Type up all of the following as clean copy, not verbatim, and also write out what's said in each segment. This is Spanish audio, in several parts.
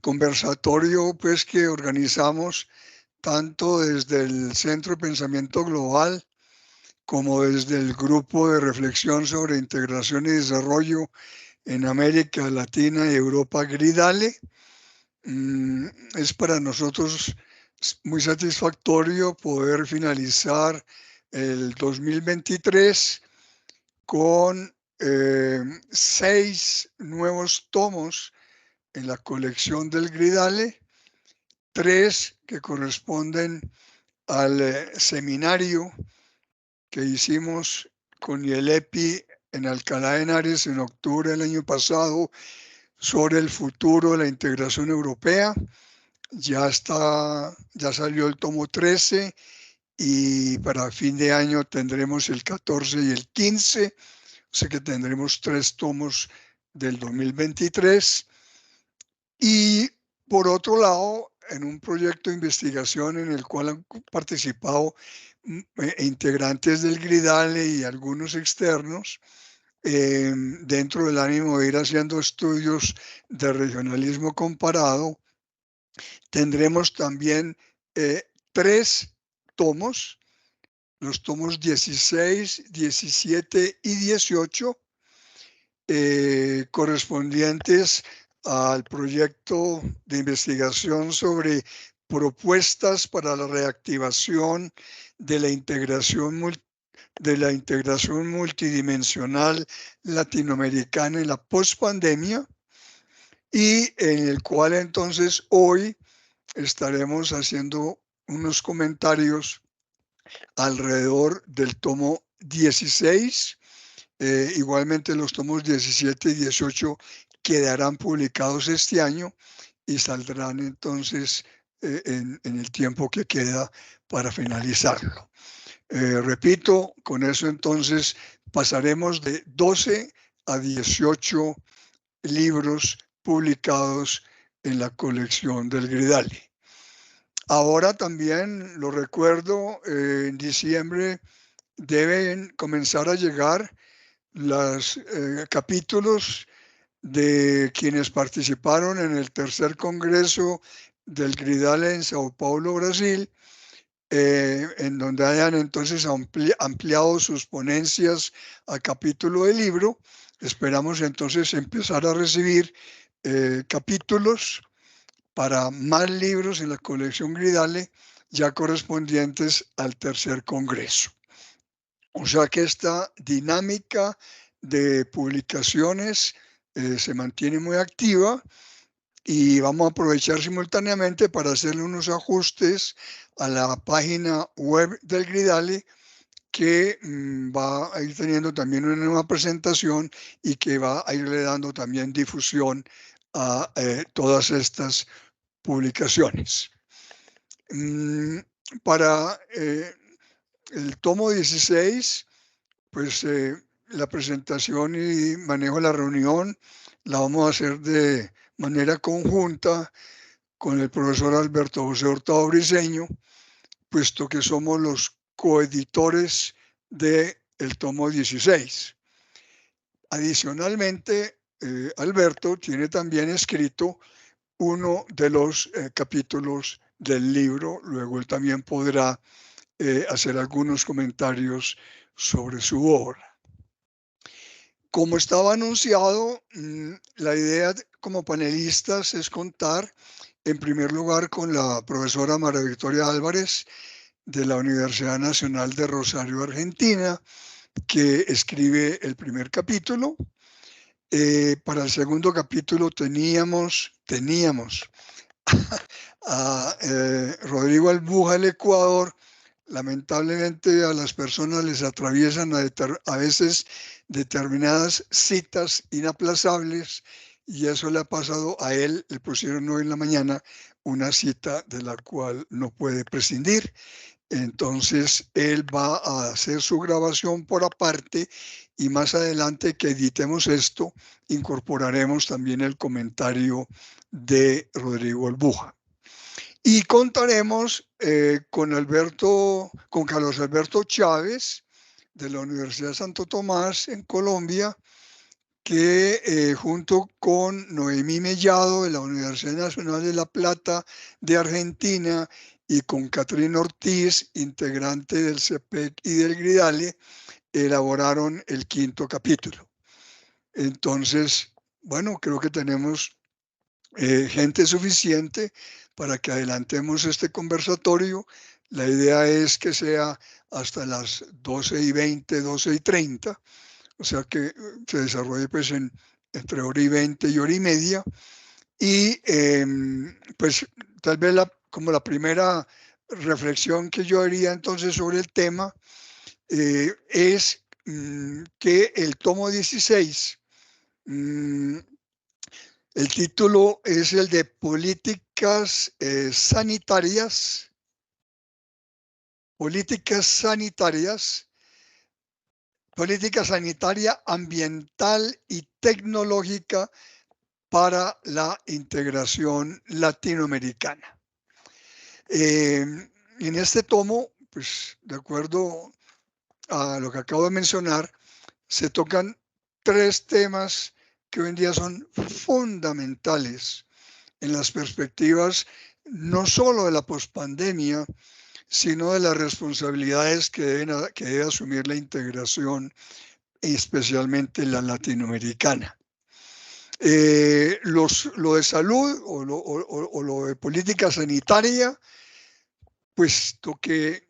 conversatorio pues que organizamos tanto desde el Centro de Pensamiento Global como desde el Grupo de Reflexión sobre Integración y Desarrollo en América Latina y Europa, GRIDALE. Es para nosotros muy satisfactorio poder finalizar el 2023 con 6 nuevos tomos en la colección del GRIDALE, 3 que corresponden al seminario que hicimos con IELEPI en Alcalá de Henares en octubre del año pasado sobre el futuro de la integración europea. Ya salió el tomo 13 y para fin de año tendremos el 14 y el 15, o sea que tendremos 3 tomos del 2023. Y por otro lado, en un proyecto de investigación en el cual han participado integrantes del GRIDALE y algunos externos, dentro del ánimo de ir haciendo estudios de regionalismo comparado, tendremos también 3 tomos, los tomos 16, 17 y 18, correspondientes al proyecto de investigación sobre propuestas para la reactivación de la integración multidimensional latinoamericana en la pospandemia, y en el cual entonces hoy estaremos haciendo unos comentarios alrededor del tomo 16. Igualmente los tomos 17 y 18 quedarán publicados este año y saldrán entonces en el tiempo que queda para finalizarlo. Repito, con eso entonces pasaremos de 12 a 18 libros publicados en la colección del GRIDALE. Ahora también, lo recuerdo, en diciembre deben comenzar a llegar los capítulos de quienes participaron en el tercer congreso del GRIDALE en Sao Paulo, Brasil, en donde hayan entonces ampliado sus ponencias a capítulo de libro. Esperamos entonces empezar a recibir capítulos para más libros en la colección GRIDALE ya correspondientes al tercer congreso. O sea que esta dinámica de publicaciones se mantiene muy activa y vamos a aprovechar simultáneamente para hacerle unos ajustes a la página web del GRIDALE, que va a ir teniendo también una nueva presentación y que va a irle dando también difusión a todas estas publicaciones. Para el tomo 16, pues la presentación y manejo de la reunión la vamos a hacer de manera conjunta con el profesor Alberto José Hurtado Briceño, puesto que somos los coeditores del tomo 16. Adicionalmente, Alberto tiene también escrito uno de los capítulos del libro. Luego él también podrá hacer algunos comentarios sobre su obra. Como estaba anunciado, la idea como panelistas es contar en primer lugar con la profesora María Victoria Álvarez de la Universidad Nacional de Rosario, Argentina, que escribe el primer capítulo. Para el segundo capítulo teníamos a Rodrigo Albuja del Ecuador. Lamentablemente a las personas les atraviesan a veces determinadas citas inaplazables, y eso le ha pasado a él. Le pusieron hoy en la mañana una cita de la cual no puede prescindir. Entonces él va a hacer su grabación por aparte, y más adelante que editemos esto incorporaremos también el comentario de Rodrigo Albuja. Y contaremos con Carlos Alberto Chávez de la Universidad de Santo Tomás en Colombia, que junto con Noemí Mellado de la Universidad Nacional de La Plata de Argentina y con Catherine Ortiz, integrante del CEPEC y del GRIDALE, elaboraron el 5º capítulo. Entonces, bueno, creo que tenemos gente suficiente para que adelantemos este conversatorio. La idea es que sea hasta las 12:20, 12:30, o sea que se desarrolle pues entre hora y 20 y hora y media. Y pues tal vez como la primera reflexión que yo haría entonces sobre el tema es que el tomo 16, el título es el de políticas sanitarias, política sanitaria, ambiental y tecnológica para la integración latinoamericana. En este tomo, pues de acuerdo a lo que acabo de mencionar, se tocan 3 temas que hoy en día son fundamentales en las perspectivas no solo de la pospandemia, sino de las responsabilidades que debe asumir la integración, especialmente la latinoamericana. Lo de salud o lo de política sanitaria, puesto que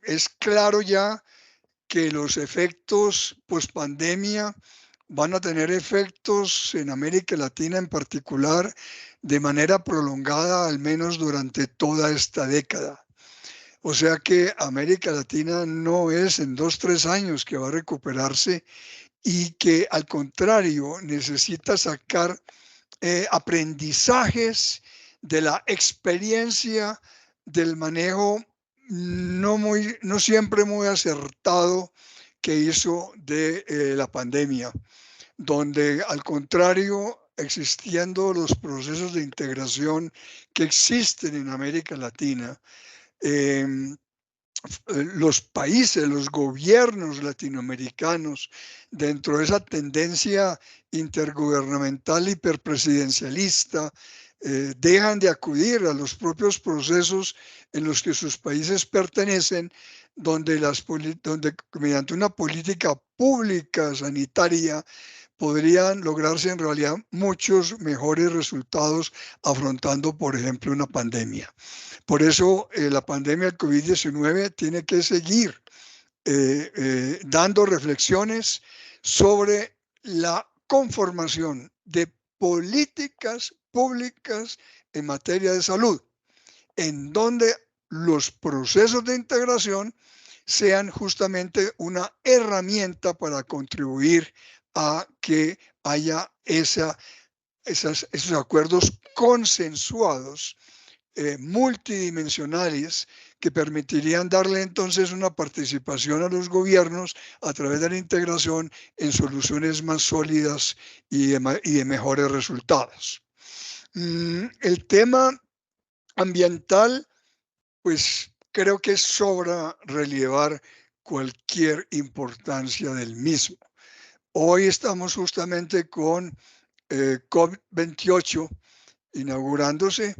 es claro ya que los efectos pospandemia van a tener efectos en América Latina en particular de manera prolongada, al menos durante toda esta década. O sea que América Latina no es en 2, 3 años que va a recuperarse y que al contrario necesita sacar aprendizajes de la experiencia del manejo no siempre muy acertado que hizo de la pandemia, donde al contrario, existiendo los procesos de integración que existen en América Latina, los países, los gobiernos latinoamericanos, dentro de esa tendencia intergubernamental hiperpresidencialista, dejan de acudir a los propios procesos en los que sus países pertenecen, donde mediante una política pública sanitaria podrían lograrse en realidad muchos mejores resultados afrontando, por ejemplo, una pandemia. Por eso la pandemia del COVID-19 tiene que seguir dando reflexiones sobre la conformación de políticas públicas en materia de salud, en donde los procesos de integración sean justamente una herramienta para contribuir a que haya esos acuerdos consensuados multidimensionales que permitirían darle entonces una participación a los gobiernos a través de la integración en soluciones más sólidas y de mejores resultados. El tema ambiental, pues creo que sobra relevar cualquier importancia del mismo. Hoy estamos justamente con COP28 inaugurándose,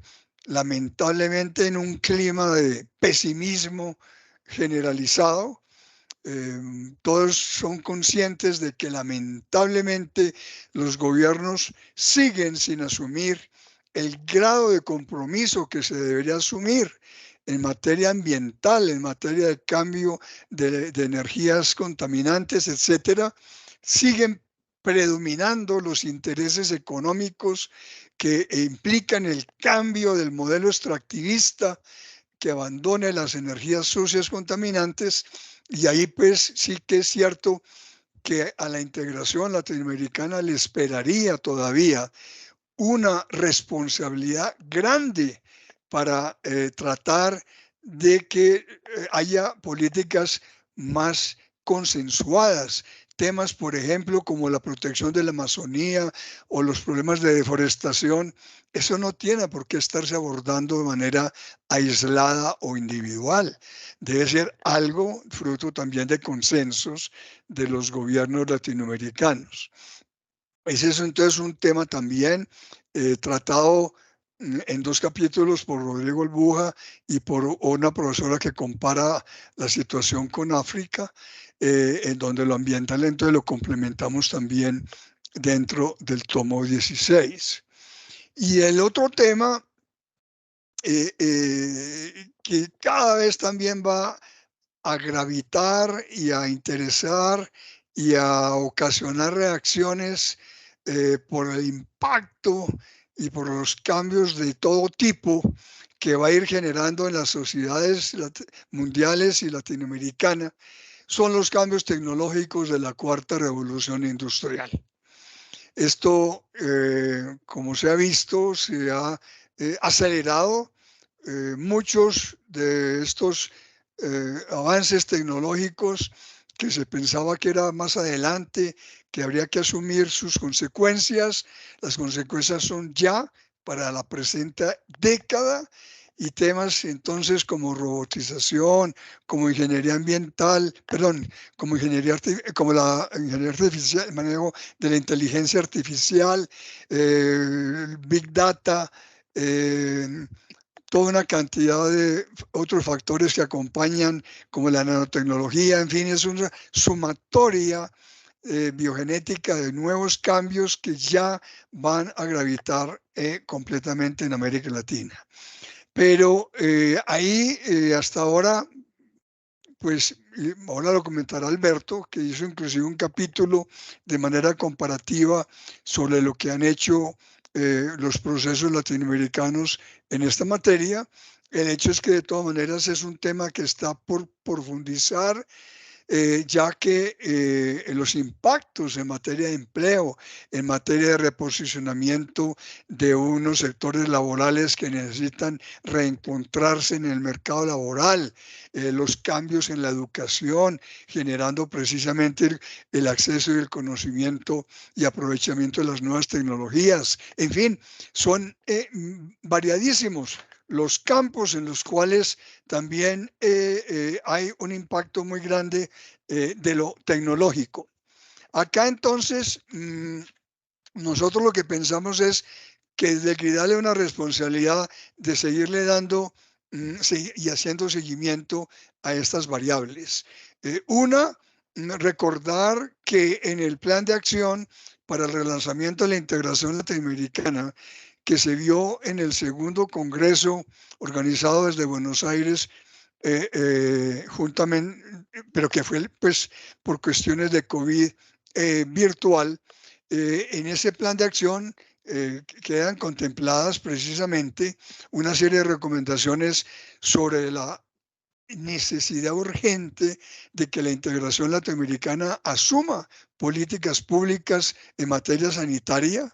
lamentablemente en un clima de pesimismo generalizado. Todos son conscientes de que lamentablemente los gobiernos siguen sin asumir el grado de compromiso que se debería asumir en materia ambiental, en materia de cambio de energías contaminantes, etcétera. Siguen predominando los intereses económicos que implican el cambio del modelo extractivista que abandone las energías sucias contaminantes, y ahí pues sí que es cierto que a la integración latinoamericana le esperaría todavía una responsabilidad grande para tratar de que haya políticas más consensuadas. Temas, por ejemplo, como la protección de la Amazonía o los problemas de deforestación, eso no tiene por qué estarse abordando de manera aislada o individual. Debe ser algo fruto también de consensos de los gobiernos latinoamericanos. Ese es entonces un tema también tratado en 2 capítulos por Rodrigo Albuja y por una profesora que compara la situación con África, en donde lo ambiental entonces lo complementamos también dentro del tomo 16. Y el otro tema que cada vez también va a gravitar y a interesar y a ocasionar reacciones por el impacto y por los cambios de todo tipo que va a ir generando en las sociedades mundiales y latinoamericanas, son los cambios tecnológicos de la cuarta revolución industrial. Esto, como se ha visto, se ha acelerado muchos de estos avances tecnológicos que se pensaba que era más adelante, que habría que asumir sus consecuencias. Las consecuencias son ya para la presente década y temas entonces como robotización, como ingeniería ambiental, perdón, como la ingeniería artificial, el manejo de la inteligencia artificial, Big Data, toda una cantidad de otros factores que acompañan, como la nanotecnología, en fin, es una sumatoria biogenética de nuevos cambios que ya van a gravitar completamente en América Latina. Pero ahí hasta ahora, pues ahora lo comentará Alberto, que hizo inclusive un capítulo de manera comparativa sobre lo que han hecho los procesos latinoamericanos en esta materia. El hecho es que de todas maneras es un tema que está por profundizar, ya que los impactos en materia de empleo, en materia de reposicionamiento de unos sectores laborales que necesitan reencontrarse en el mercado laboral, los cambios en la educación, generando precisamente el acceso y el conocimiento y aprovechamiento de las nuevas tecnologías. En fin, son variadísimos los campos en los cuales también hay un impacto muy grande de lo tecnológico. Acá entonces, nosotros lo que pensamos es que desde Gridal hay una responsabilidad de seguirle dando y haciendo seguimiento a estas variables. Una, recordar que en el plan de acción para el relanzamiento de la integración latinoamericana, que se vio en el segundo congreso organizado desde Buenos Aires, juntamente, pero que fue pues por cuestiones de COVID virtual, en ese plan de acción quedan contempladas precisamente una serie de recomendaciones sobre la necesidad urgente de que la integración latinoamericana asuma políticas públicas en materia sanitaria,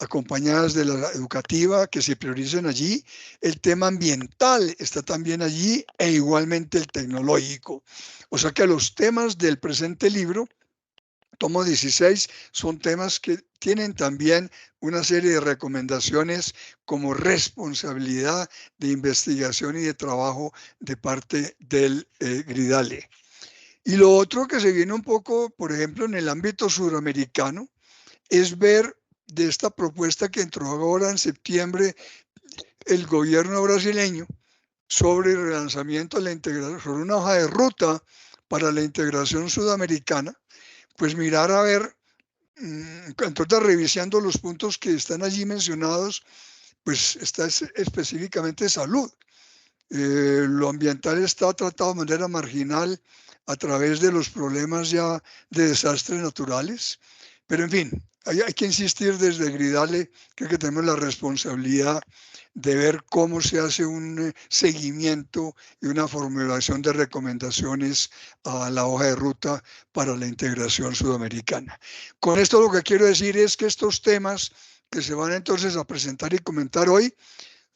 acompañadas de la educativa, que se prioricen allí. El tema ambiental está también allí e igualmente el tecnológico. O sea que los temas del presente libro, tomo 16, son temas que tienen también una serie de recomendaciones como responsabilidad de investigación y de trabajo de parte del Gridale. Y lo otro que se viene un poco, por ejemplo, en el ámbito sudamericano, es ver de esta propuesta que entró ahora en septiembre el gobierno brasileño sobre el relanzamiento de la integración, sobre una hoja de ruta para la integración sudamericana, pues mirar a ver, entonces revisando los puntos que están allí mencionados, pues está específicamente salud. Lo ambiental está tratado de manera marginal a través de los problemas ya de desastres naturales, pero en fin, hay que insistir desde Gridale, que tenemos la responsabilidad de ver cómo se hace un seguimiento y una formulación de recomendaciones a la hoja de ruta para la integración sudamericana. Con esto lo que quiero decir es que estos temas que se van entonces a presentar y comentar hoy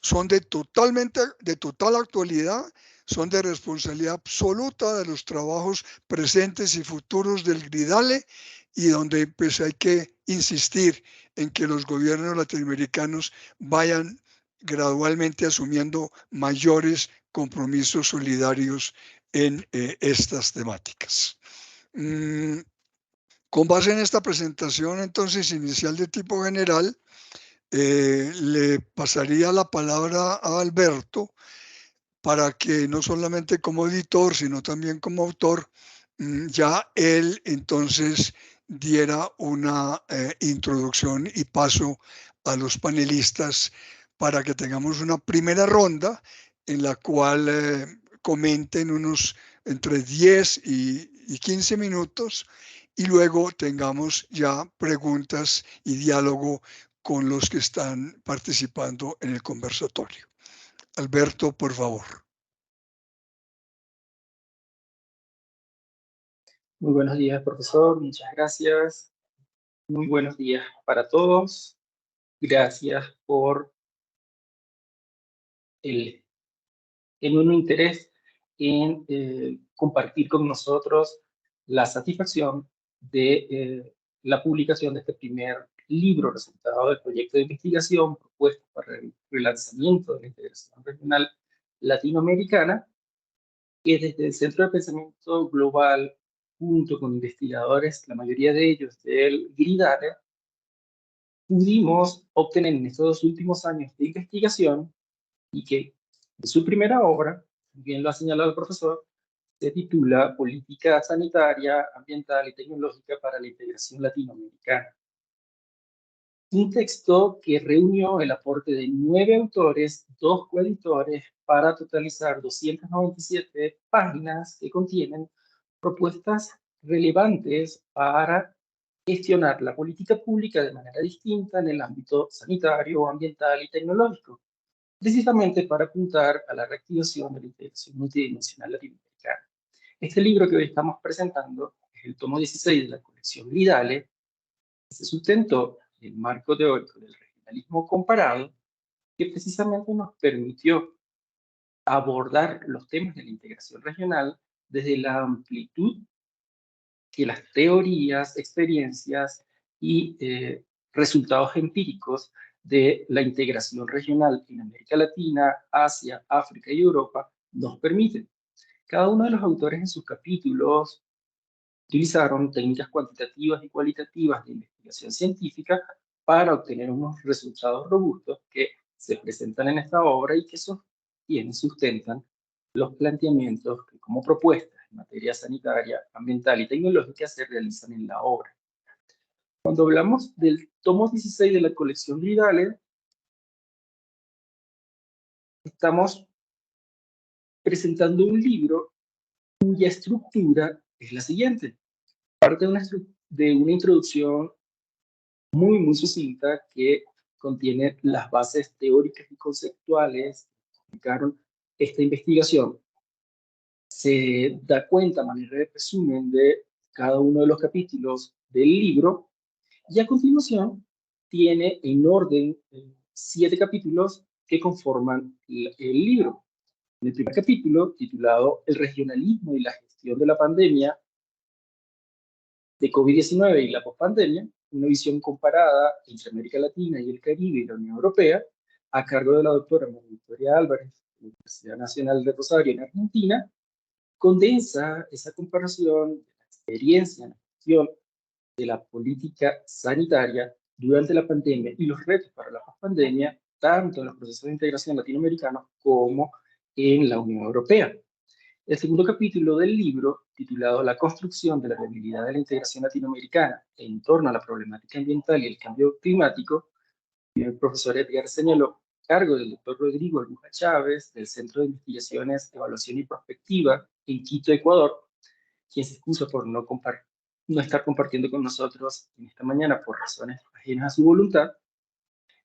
son de total actualidad, son de responsabilidad absoluta de los trabajos presentes y futuros del Gridale, y donde pues hay que insistir en que los gobiernos latinoamericanos vayan gradualmente asumiendo mayores compromisos solidarios en estas temáticas. Con base en esta presentación, entonces, inicial de tipo general, le pasaría la palabra a Alberto para que no solamente como editor, sino también como autor, ya él entonces diera una introducción y paso a los panelistas para que tengamos una primera ronda en la cual comenten unos entre 10 y 15 minutos y luego tengamos ya preguntas y diálogo con los que están participando en el conversatorio. Alberto, por favor. Muy buenos días, profesor. Muchas gracias. Muy buenos días para todos. Gracias por el enorme interés en compartir con nosotros la satisfacción de la publicación de este primer libro, resultado del proyecto de investigación propuesto para el relanzamiento de la integración regional latinoamericana, que desde el Centro de Pensamiento Global, junto con investigadores, la mayoría de ellos del GRIDARE, pudimos obtener en estos últimos años de investigación y que en su primera obra, bien lo ha señalado el profesor, se titula Política Sanitaria, Ambiental y Tecnológica para la Integración Latinoamericana. Un texto que reunió el aporte de 9 autores, 2 coeditores, para totalizar 297 páginas que contienen propuestas relevantes para gestionar la política pública de manera distinta en el ámbito sanitario, ambiental y tecnológico, precisamente para apuntar a la reactivación de la integración multidimensional latinoamericana. Este libro que hoy estamos presentando es el tomo 16 de la colección Vidale, que se sustentó en el marco teórico del regionalismo comparado, que precisamente nos permitió abordar los temas de la integración regional desde la amplitud que las teorías, experiencias y resultados empíricos de la integración regional en América Latina, Asia, África y Europa nos permiten. Cada uno de los autores en sus capítulos utilizaron técnicas cuantitativas y cualitativas de investigación científica para obtener unos resultados robustos que se presentan en esta obra y que sostienen, sustentan los planteamientos que como propuestas en materia sanitaria, ambiental y tecnológica se realizan en la obra. Cuando hablamos del tomo 16 de la colección Vidale, estamos presentando un libro cuya estructura es la siguiente. Parte de una introducción muy sucinta que contiene las bases teóricas y conceptuales que explicaron esta investigación. Se da cuenta a manera de resumen de cada uno de los capítulos del libro y a continuación tiene en orden 7 capítulos que conforman el libro. En el primer capítulo, titulado El regionalismo y la gestión de la pandemia de COVID-19 y la pospandemia, una visión comparada entre América Latina y el Caribe y la Unión Europea, a cargo de la doctora María Victoria Álvarez, de la Universidad Nacional de Rosario en Argentina, condensa esa comparación de la experiencia en la gestión de la política sanitaria durante la pandemia y los retos para la pospandemia, tanto en los procesos de integración latinoamericanos como en la Unión Europea. El segundo capítulo del libro, titulado La construcción de la viabilidad de la integración latinoamericana en torno a la problemática ambiental y el cambio climático, el profesor Edgar señaló, cargo del doctor Rodrigo Albuja Chávez, del Centro de Investigaciones, Evaluación y Prospectiva en Quito, Ecuador, quien se excusa por no estar compartiendo con nosotros en esta mañana por razones ajenas a su voluntad,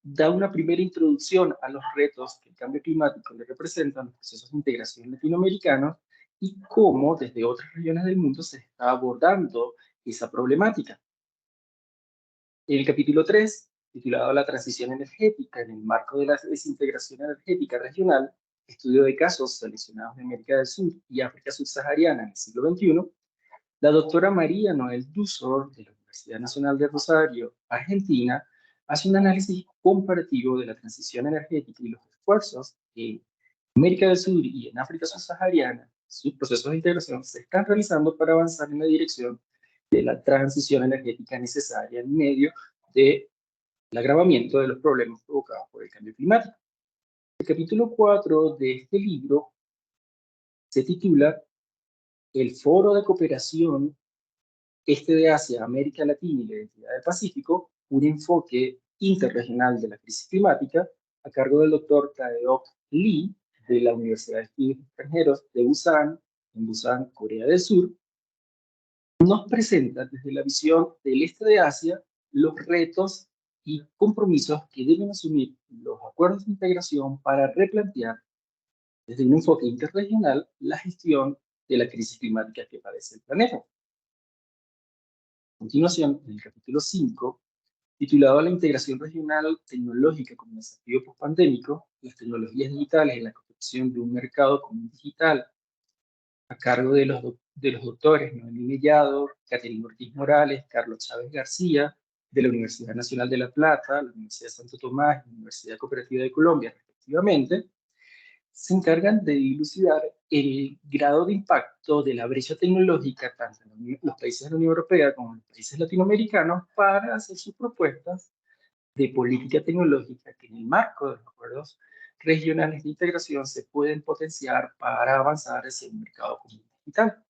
da una primera introducción a los retos que el cambio climático le representa a los procesos de integración latinoamericanos y cómo desde otras regiones del mundo se está abordando esa problemática. En el capítulo 3, titulado La transición energética en el marco de la desintegración energética regional, estudio de casos seleccionados de América del Sur y África subsahariana en el siglo XXI, la doctora María Noel Dusor, de la Universidad Nacional de Rosario, Argentina, hace un análisis comparativo de la transición energética y los esfuerzos en América del Sur y en África subsahariana, sus procesos de integración se están realizando para avanzar en la dirección de la transición energética necesaria en medio del agravamiento de los problemas provocados por el cambio climático. El capítulo 4 de este libro se titula El Foro de Cooperación Este de Asia, América Latina y la Identidad del Pacífico, un enfoque interregional de la crisis climática, a cargo del doctor Tae-ok Lee, de la Universidad de Estudios Extranjeros de Busan, en Busan, Corea del Sur, nos presenta desde la visión del este de Asia los retos y compromisos que deben asumir los acuerdos de integración para replantear desde un enfoque interregional la gestión de la crisis climática que padece el planeta. A continuación, en el capítulo 5, titulado La integración regional tecnológica como desafío postpandémico, las tecnologías digitales y la construcción de un mercado común digital, a cargo de los doctores Noemí Mellado, Caterina Ortiz Morales, Carlos Chávez García, de la Universidad Nacional de La Plata, la Universidad de Santo Tomás y la Universidad Cooperativa de Colombia, respectivamente, se encargan de dilucidar el grado de impacto de la brecha tecnológica tanto en los países de la Unión Europea como en los países latinoamericanos para hacer sus propuestas de política tecnológica que en el marco de los acuerdos regionales de integración se pueden potenciar para avanzar hacia un mercado común digital.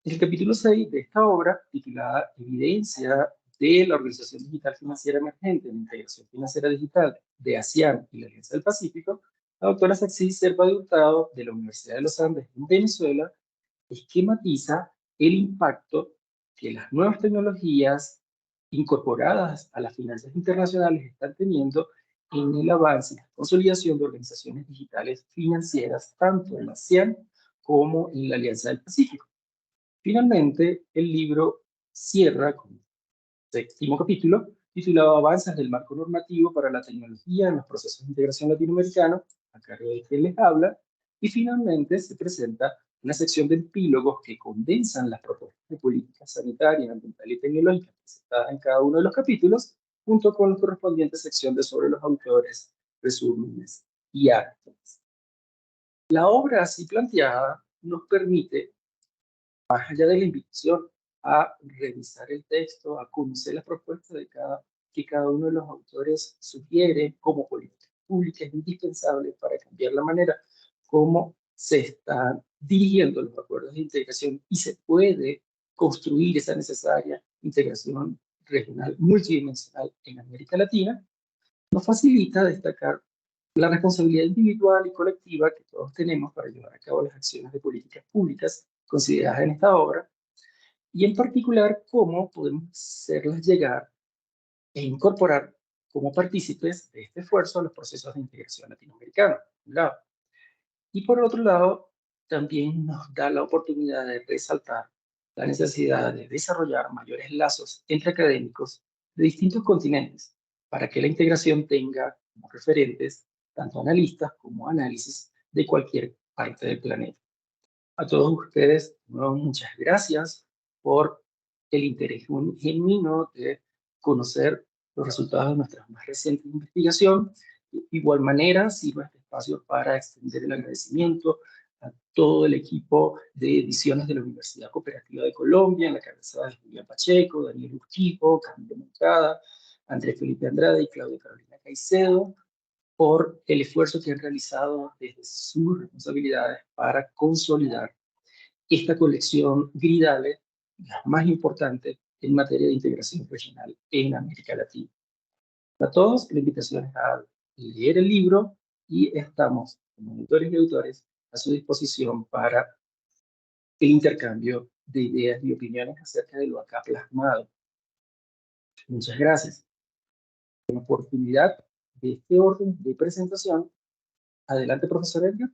En el capítulo 6 de esta obra, titulada Evidencia de la Organización Digital Financiera Emergente en la Integración Financiera Digital de ASEAN y la Alianza del Pacífico, la doctora Saxi Serpa de Hurtado, de la Universidad de los Andes en Venezuela, esquematiza el impacto que las nuevas tecnologías incorporadas a las finanzas internacionales están teniendo en el avance y la consolidación de organizaciones digitales financieras, tanto en la ASEAN como en la Alianza del Pacífico. Finalmente, el libro cierra con el séptimo capítulo, titulado Avances del marco normativo para la tecnología en los procesos de integración latinoamericano, a cargo de quien les habla, y finalmente se presenta una sección de epílogos que condensan las propuestas de política sanitaria, ambiental y tecnológica presentadas en cada uno de los capítulos, junto con la correspondiente sección de sobre los autores, resúmenes y actos. La obra así planteada nos permite, más allá de la invitación a revisar el texto, a conocer las propuestas que cada uno de los autores sugiere como política pública es indispensable para cambiar la manera como se están dirigiendo los acuerdos de integración y se puede construir esa necesaria integración regional multidimensional en América Latina, nos facilita destacar la responsabilidad individual y colectiva que todos tenemos para llevar a cabo las acciones de políticas públicas consideradas en esta obra, y en particular cómo podemos hacerlas llegar e incorporar como partícipes de este esfuerzo a los procesos de integración latinoamericana, por un lado. Y por otro lado, también nos da la oportunidad de resaltar la necesidad de desarrollar mayores lazos entre académicos de distintos continentes para que la integración tenga como referentes tanto analistas como análisis de cualquier parte del planeta. A todos ustedes, muchas gracias por el interés genuino de conocer los resultados de nuestra más reciente investigación. De igual manera, sirve este espacio para extender el agradecimiento a todo el equipo de ediciones de la Universidad Cooperativa de Colombia, en la cabeza de Julián Pacheco, Daniel Urquijo, Camilo Moncada, Andrés Felipe Andrade y Claudia Carolina Caicedo, por el esfuerzo que han realizado desde sus responsabilidades para consolidar esta colección Gridale, la más importante en materia de integración regional en América Latina. A todos, la invitación es a leer el libro y estamos, como autores y autores, a su disposición para el intercambio de ideas y opiniones acerca de lo acá plasmado. Muchas gracias. Una oportunidad de este orden de presentación. Adelante, profesor Edgar.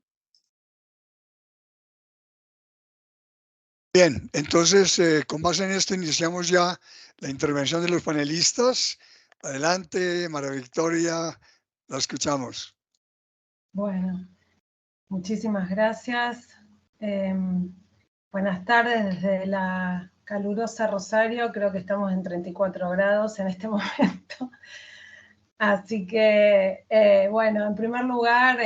Bien, entonces, con base en esto iniciamos ya la intervención de los panelistas. Adelante, María Victoria, la escuchamos. Bueno, muchísimas gracias. Buenas tardes desde la calurosa Rosario, creo que estamos en 34 grados en este momento. Así que, bueno, en primer lugar,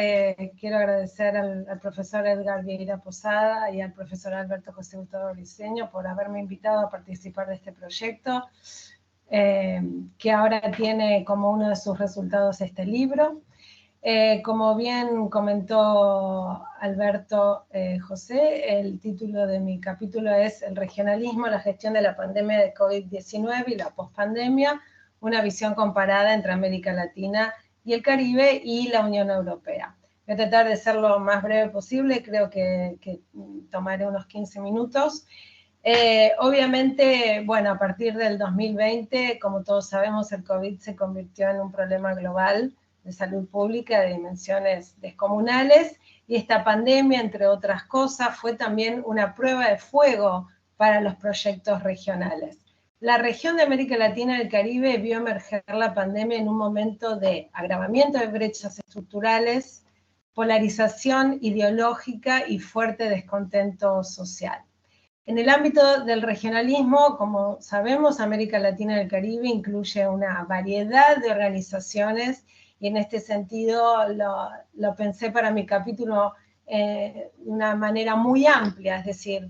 quiero agradecer al profesor Edgar Vieira Posada y al profesor Alberto José Hurtado Briceño por haberme invitado a participar de este proyecto, que ahora tiene como uno de sus resultados este libro. Como bien comentó Alberto José, el título de mi capítulo es El regionalismo, la gestión de la pandemia de COVID-19 y la pospandemia, una visión comparada entre América Latina y el Caribe y la Unión Europea. Voy a tratar de ser lo más breve posible, creo que tomaré unos 15 minutos. Obviamente, bueno, a partir del 2020, como todos sabemos, el COVID se convirtió en un problema global de salud pública de dimensiones descomunales, y esta pandemia, entre otras cosas, fue también una prueba de fuego para los proyectos regionales. La región de América Latina y el Caribe vio emerger la pandemia en un momento de agravamiento de brechas estructurales, polarización ideológica y fuerte descontento social. En el ámbito del regionalismo, como sabemos, América Latina y el Caribe incluye una variedad de organizaciones, y en este sentido lo pensé para mi capítulo de una manera muy amplia, es decir,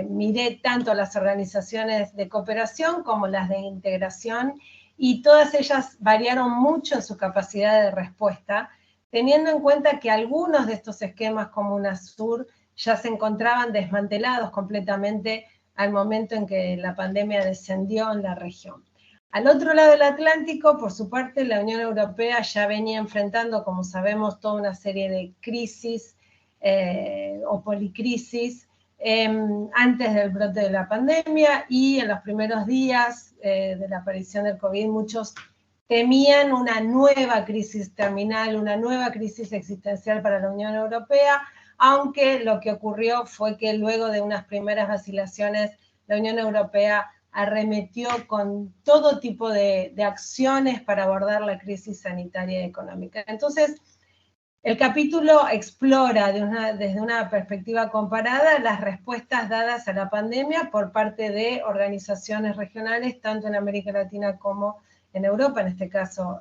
miré tanto las organizaciones de cooperación como las de integración, y todas ellas variaron mucho en su capacidad de respuesta, teniendo en cuenta que algunos de estos esquemas como UNASUR ya se encontraban desmantelados completamente al momento en que la pandemia descendió en la región. Al otro lado del Atlántico, por su parte, la Unión Europea ya venía enfrentando, como sabemos, toda una serie de crisis o policrisis antes del brote de la pandemia, y en los primeros días de la aparición del COVID, muchos temían una nueva crisis terminal, una nueva crisis existencial para la Unión Europea, aunque lo que ocurrió fue que luego de unas primeras vacilaciones, la Unión Europea arremetió con todo tipo de acciones para abordar la crisis sanitaria y económica. Entonces, el capítulo explora desde una perspectiva comparada las respuestas dadas a la pandemia por parte de organizaciones regionales, tanto en América Latina como en Europa, en este caso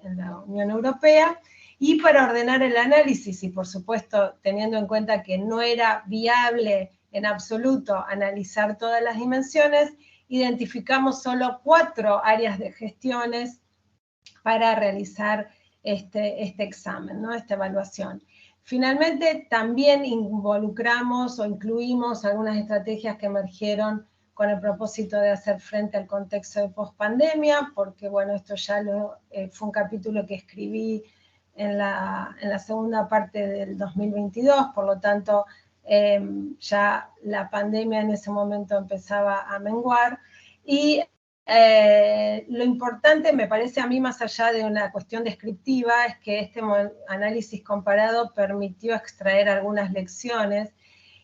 en la Unión Europea, y para ordenar el análisis, y por supuesto teniendo en cuenta que no era viable en absoluto analizar todas las dimensiones, identificamos solo 4 áreas de gestiones para realizar este examen, ¿no? Esta evaluación. Finalmente, también involucramos o incluimos algunas estrategias que emergieron con el propósito de hacer frente al contexto de pospandemia, porque bueno, esto ya fue un capítulo que escribí en la segunda parte del 2022, por lo tanto, ya la pandemia en ese momento empezaba a menguar, y lo importante, me parece a mí, más allá de una cuestión descriptiva, es que este análisis comparado permitió extraer algunas lecciones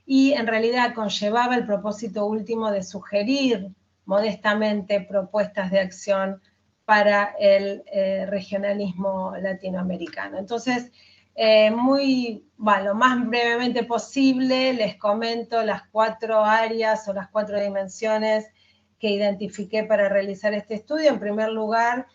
y en realidad conllevaba el propósito último de sugerir modestamente propuestas de acción para el regionalismo latinoamericano. Entonces, lo más brevemente posible les comento las 4 áreas o las 4 dimensiones que identifiqué para realizar este estudio. En primer lugar,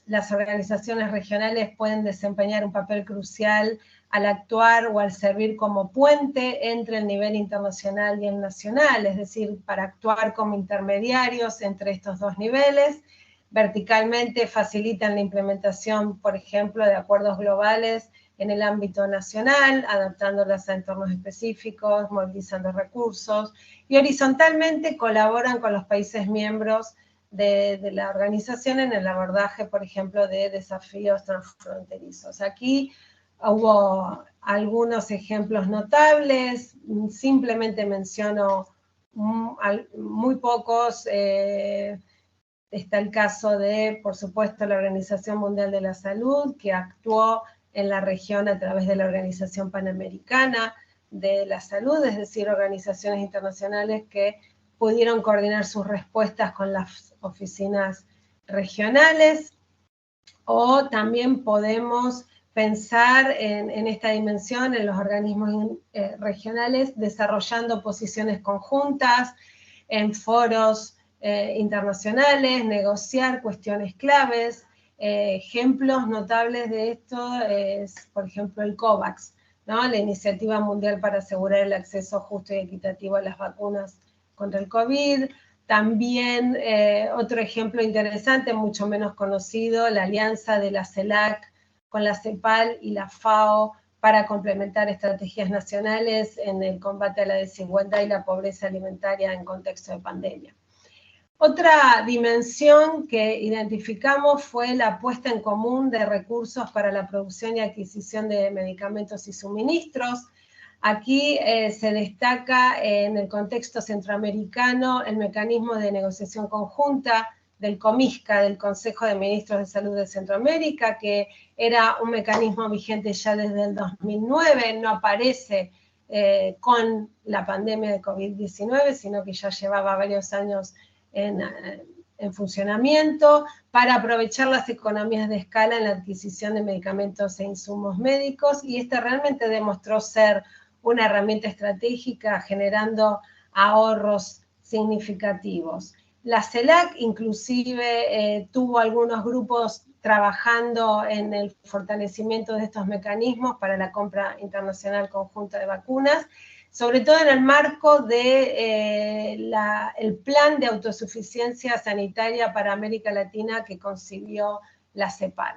las organizaciones regionales pueden desempeñar un papel crucial al actuar o al servir como puente entre el nivel internacional y el nacional, es decir, para actuar como intermediarios entre estos dos niveles. Verticalmente facilitan la implementación, por ejemplo, de acuerdos globales en el ámbito nacional, adaptándolas a entornos específicos, movilizando recursos, y horizontalmente colaboran con los países miembros de la organización en el abordaje, por ejemplo, de desafíos transfronterizos. Aquí hubo algunos ejemplos notables, simplemente menciono muy pocos. Está el caso de, por supuesto, la Organización Mundial de la Salud, que actuó en la región a través de la Organización Panamericana de la Salud, es decir, organizaciones internacionales que pudieron coordinar sus respuestas con las oficinas regionales. O también podemos pensar en esta dimensión, en los organismos regionales, desarrollando posiciones conjuntas en foros internacionales, negociar cuestiones claves, Ejemplos notables de esto es, por ejemplo, el COVAX, ¿no? La Iniciativa Mundial para asegurar el acceso justo y equitativo a las vacunas contra el COVID. También otro ejemplo interesante, mucho menos conocido, la alianza de la CELAC con la CEPAL y la FAO para complementar estrategias nacionales en el combate a la desigualdad y la pobreza alimentaria en contexto de pandemia. Otra dimensión que identificamos fue la puesta en común de recursos para la producción y adquisición de medicamentos y suministros. Aquí se destaca en el contexto centroamericano el mecanismo de negociación conjunta del COMISCA, del Consejo de Ministros de Salud de Centroamérica, que era un mecanismo vigente ya desde el 2009, no aparece con la pandemia de COVID-19, sino que ya llevaba varios años en funcionamiento, para aprovechar las economías de escala en la adquisición de medicamentos e insumos médicos, y este realmente demostró ser una herramienta estratégica generando ahorros significativos. La CELAC inclusive tuvo algunos grupos trabajando en el fortalecimiento de estos mecanismos para la compra internacional conjunta de vacunas, sobre todo en el marco del plan de autosuficiencia sanitaria para América Latina que concibió la CEPAL.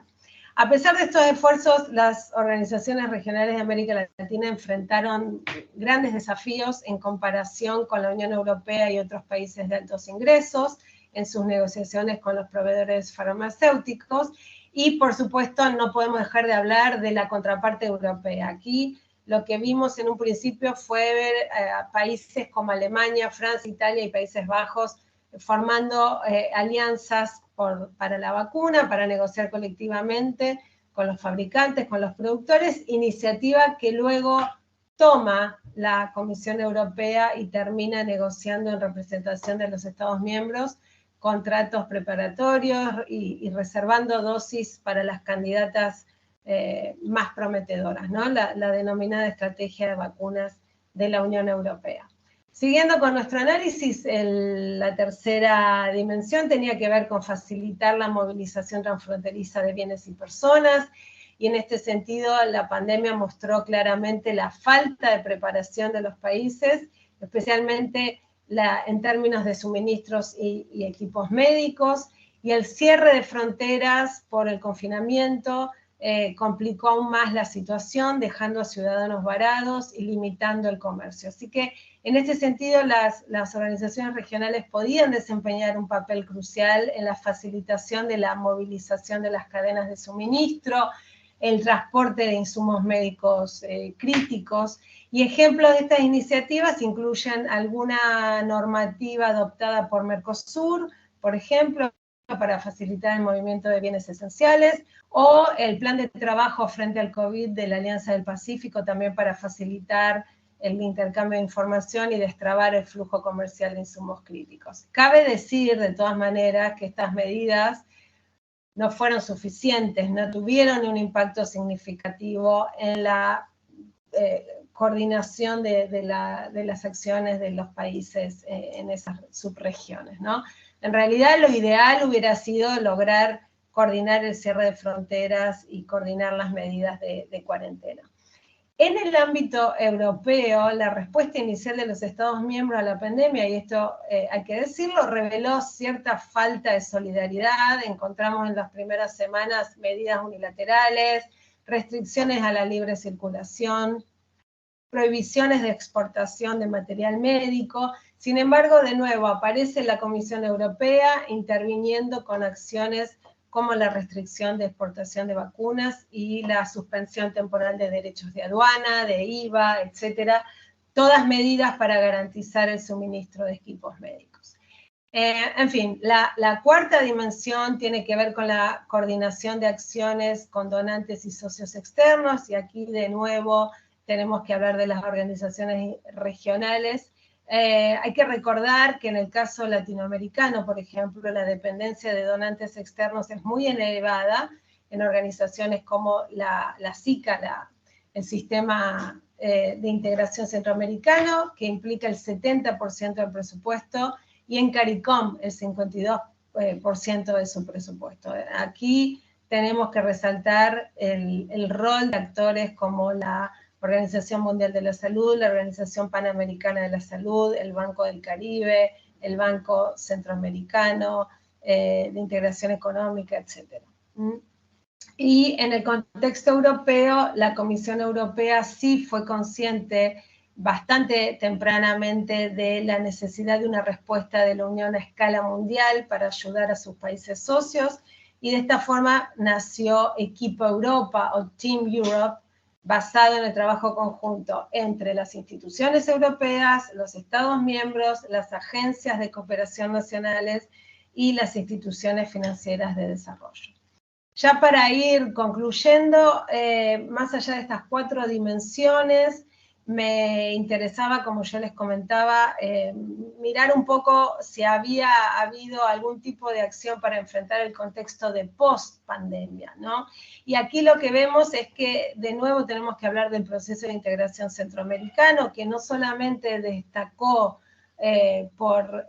A pesar de estos esfuerzos, las organizaciones regionales de América Latina enfrentaron grandes desafíos en comparación con la Unión Europea y otros países de altos ingresos en sus negociaciones con los proveedores farmacéuticos, y por supuesto no podemos dejar de hablar de la contraparte europea. Aquí lo que vimos en un principio fue ver a países como Alemania, Francia, Italia y Países Bajos formando alianzas para la vacuna, para negociar colectivamente con los fabricantes, con los productores, iniciativa que luego toma la Comisión Europea y termina negociando en representación de los Estados miembros contratos preparatorios y reservando dosis para las candidatas más prometedoras, ¿no? La denominada estrategia de vacunas de la Unión Europea. Siguiendo con nuestro análisis, la tercera dimensión tenía que ver con facilitar la movilización transfronteriza de bienes y personas, y en este sentido la pandemia mostró claramente la falta de preparación de los países, especialmente en términos de suministros y equipos médicos, y el cierre de fronteras por el confinamiento complicó aún más la situación, dejando a ciudadanos varados y limitando el comercio. Así que en este sentido las organizaciones regionales podían desempeñar un papel crucial en la facilitación de la movilización de las cadenas de suministro, el transporte de insumos médicos críticos, y ejemplos de estas iniciativas incluyen alguna normativa adoptada por Mercosur, por ejemplo, para facilitar el movimiento de bienes esenciales, o el plan de trabajo frente al COVID de la Alianza del Pacífico, también para facilitar el intercambio de información y destrabar el flujo comercial de insumos críticos. Cabe decir, de todas maneras, que estas medidas no fueron suficientes, no tuvieron un impacto significativo en la coordinación de las acciones de los países en esas subregiones, ¿no? En realidad, lo ideal hubiera sido lograr coordinar el cierre de fronteras y coordinar las medidas de cuarentena. En el ámbito europeo, la respuesta inicial de los Estados miembros a la pandemia, y esto hay que decirlo, reveló cierta falta de solidaridad. Encontramos en las primeras semanas medidas unilaterales, restricciones a la libre circulación, prohibiciones de exportación de material médico. Sin embargo, de nuevo, aparece la Comisión Europea interviniendo con acciones como la restricción de exportación de vacunas y la suspensión temporal de derechos de aduana, de IVA, etcétera, todas medidas para garantizar el suministro de equipos médicos. En fin, la cuarta dimensión tiene que ver con la coordinación de acciones con donantes y socios externos, y aquí de nuevo tenemos que hablar de las organizaciones regionales. Hay que recordar que en el caso latinoamericano, por ejemplo, la dependencia de donantes externos es muy elevada en organizaciones como la SICA, el Sistema de Integración Centroamericano, que implica el 70% del presupuesto, y en CARICOM el 52% de su presupuesto. Aquí tenemos que resaltar el rol de actores como la Organización Mundial de la Salud, la Organización Panamericana de la Salud, el Banco del Caribe, el Banco Centroamericano, de Integración Económica, etc. Y en el contexto europeo, la Comisión Europea sí fue consciente bastante tempranamente de la necesidad de una respuesta de la Unión a escala mundial para ayudar a sus países socios, y de esta forma nació Equipo Europa o Team Europe, basado en el trabajo conjunto entre las instituciones europeas, los Estados miembros, las agencias de cooperación nacionales y las instituciones financieras de desarrollo. Ya para ir concluyendo, más allá de estas 4 dimensiones, me interesaba, como yo les comentaba, mirar un poco si había habido algún tipo de acción para enfrentar el contexto de post-pandemia, ¿no? Y aquí lo que vemos es que, de nuevo, tenemos que hablar del proceso de integración centroamericano, que no solamente destacó por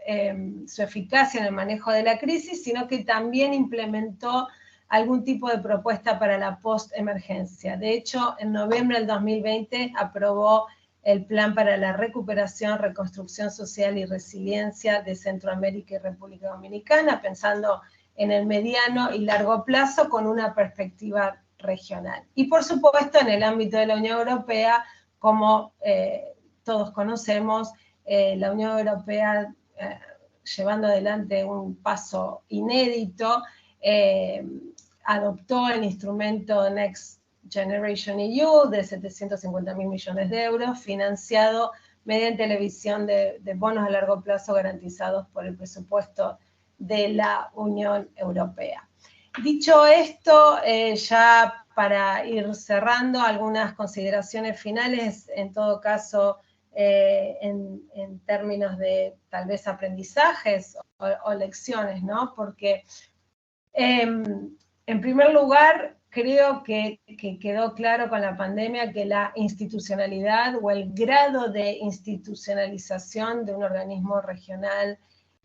su eficacia en el manejo de la crisis, sino que también implementó algún tipo de propuesta para la post-emergencia. De hecho, en noviembre del 2020 aprobó el Plan para la Recuperación, Reconstrucción Social y Resiliencia de Centroamérica y República Dominicana, pensando en el mediano y largo plazo con una perspectiva regional. Y por supuesto, en el ámbito de la Unión Europea, como todos conocemos, la Unión Europea llevando adelante un paso inédito, adoptó el instrumento Next Generation EU de 750.000 millones de euros, financiado mediante la emisión de bonos a largo plazo garantizados por el presupuesto de la Unión Europea. Dicho esto, ya para ir cerrando, algunas consideraciones finales, en todo caso, en términos de tal vez aprendizajes o lecciones, ¿no? Porque en primer lugar, creo que quedó claro con la pandemia que la institucionalidad o el grado de institucionalización de un organismo regional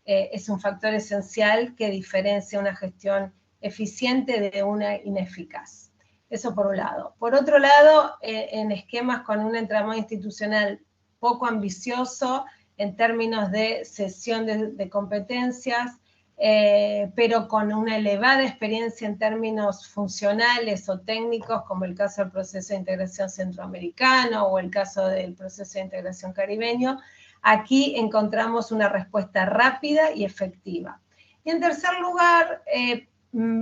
es un factor esencial que diferencia una gestión eficiente de una ineficaz. Eso por un lado. Por otro lado, en esquemas con un entramado institucional poco ambicioso en términos de cesión de competencias, pero con una elevada experiencia en términos funcionales o técnicos, como el caso del proceso de integración centroamericano o el caso del proceso de integración caribeño, aquí encontramos una respuesta rápida y efectiva. Y en tercer lugar,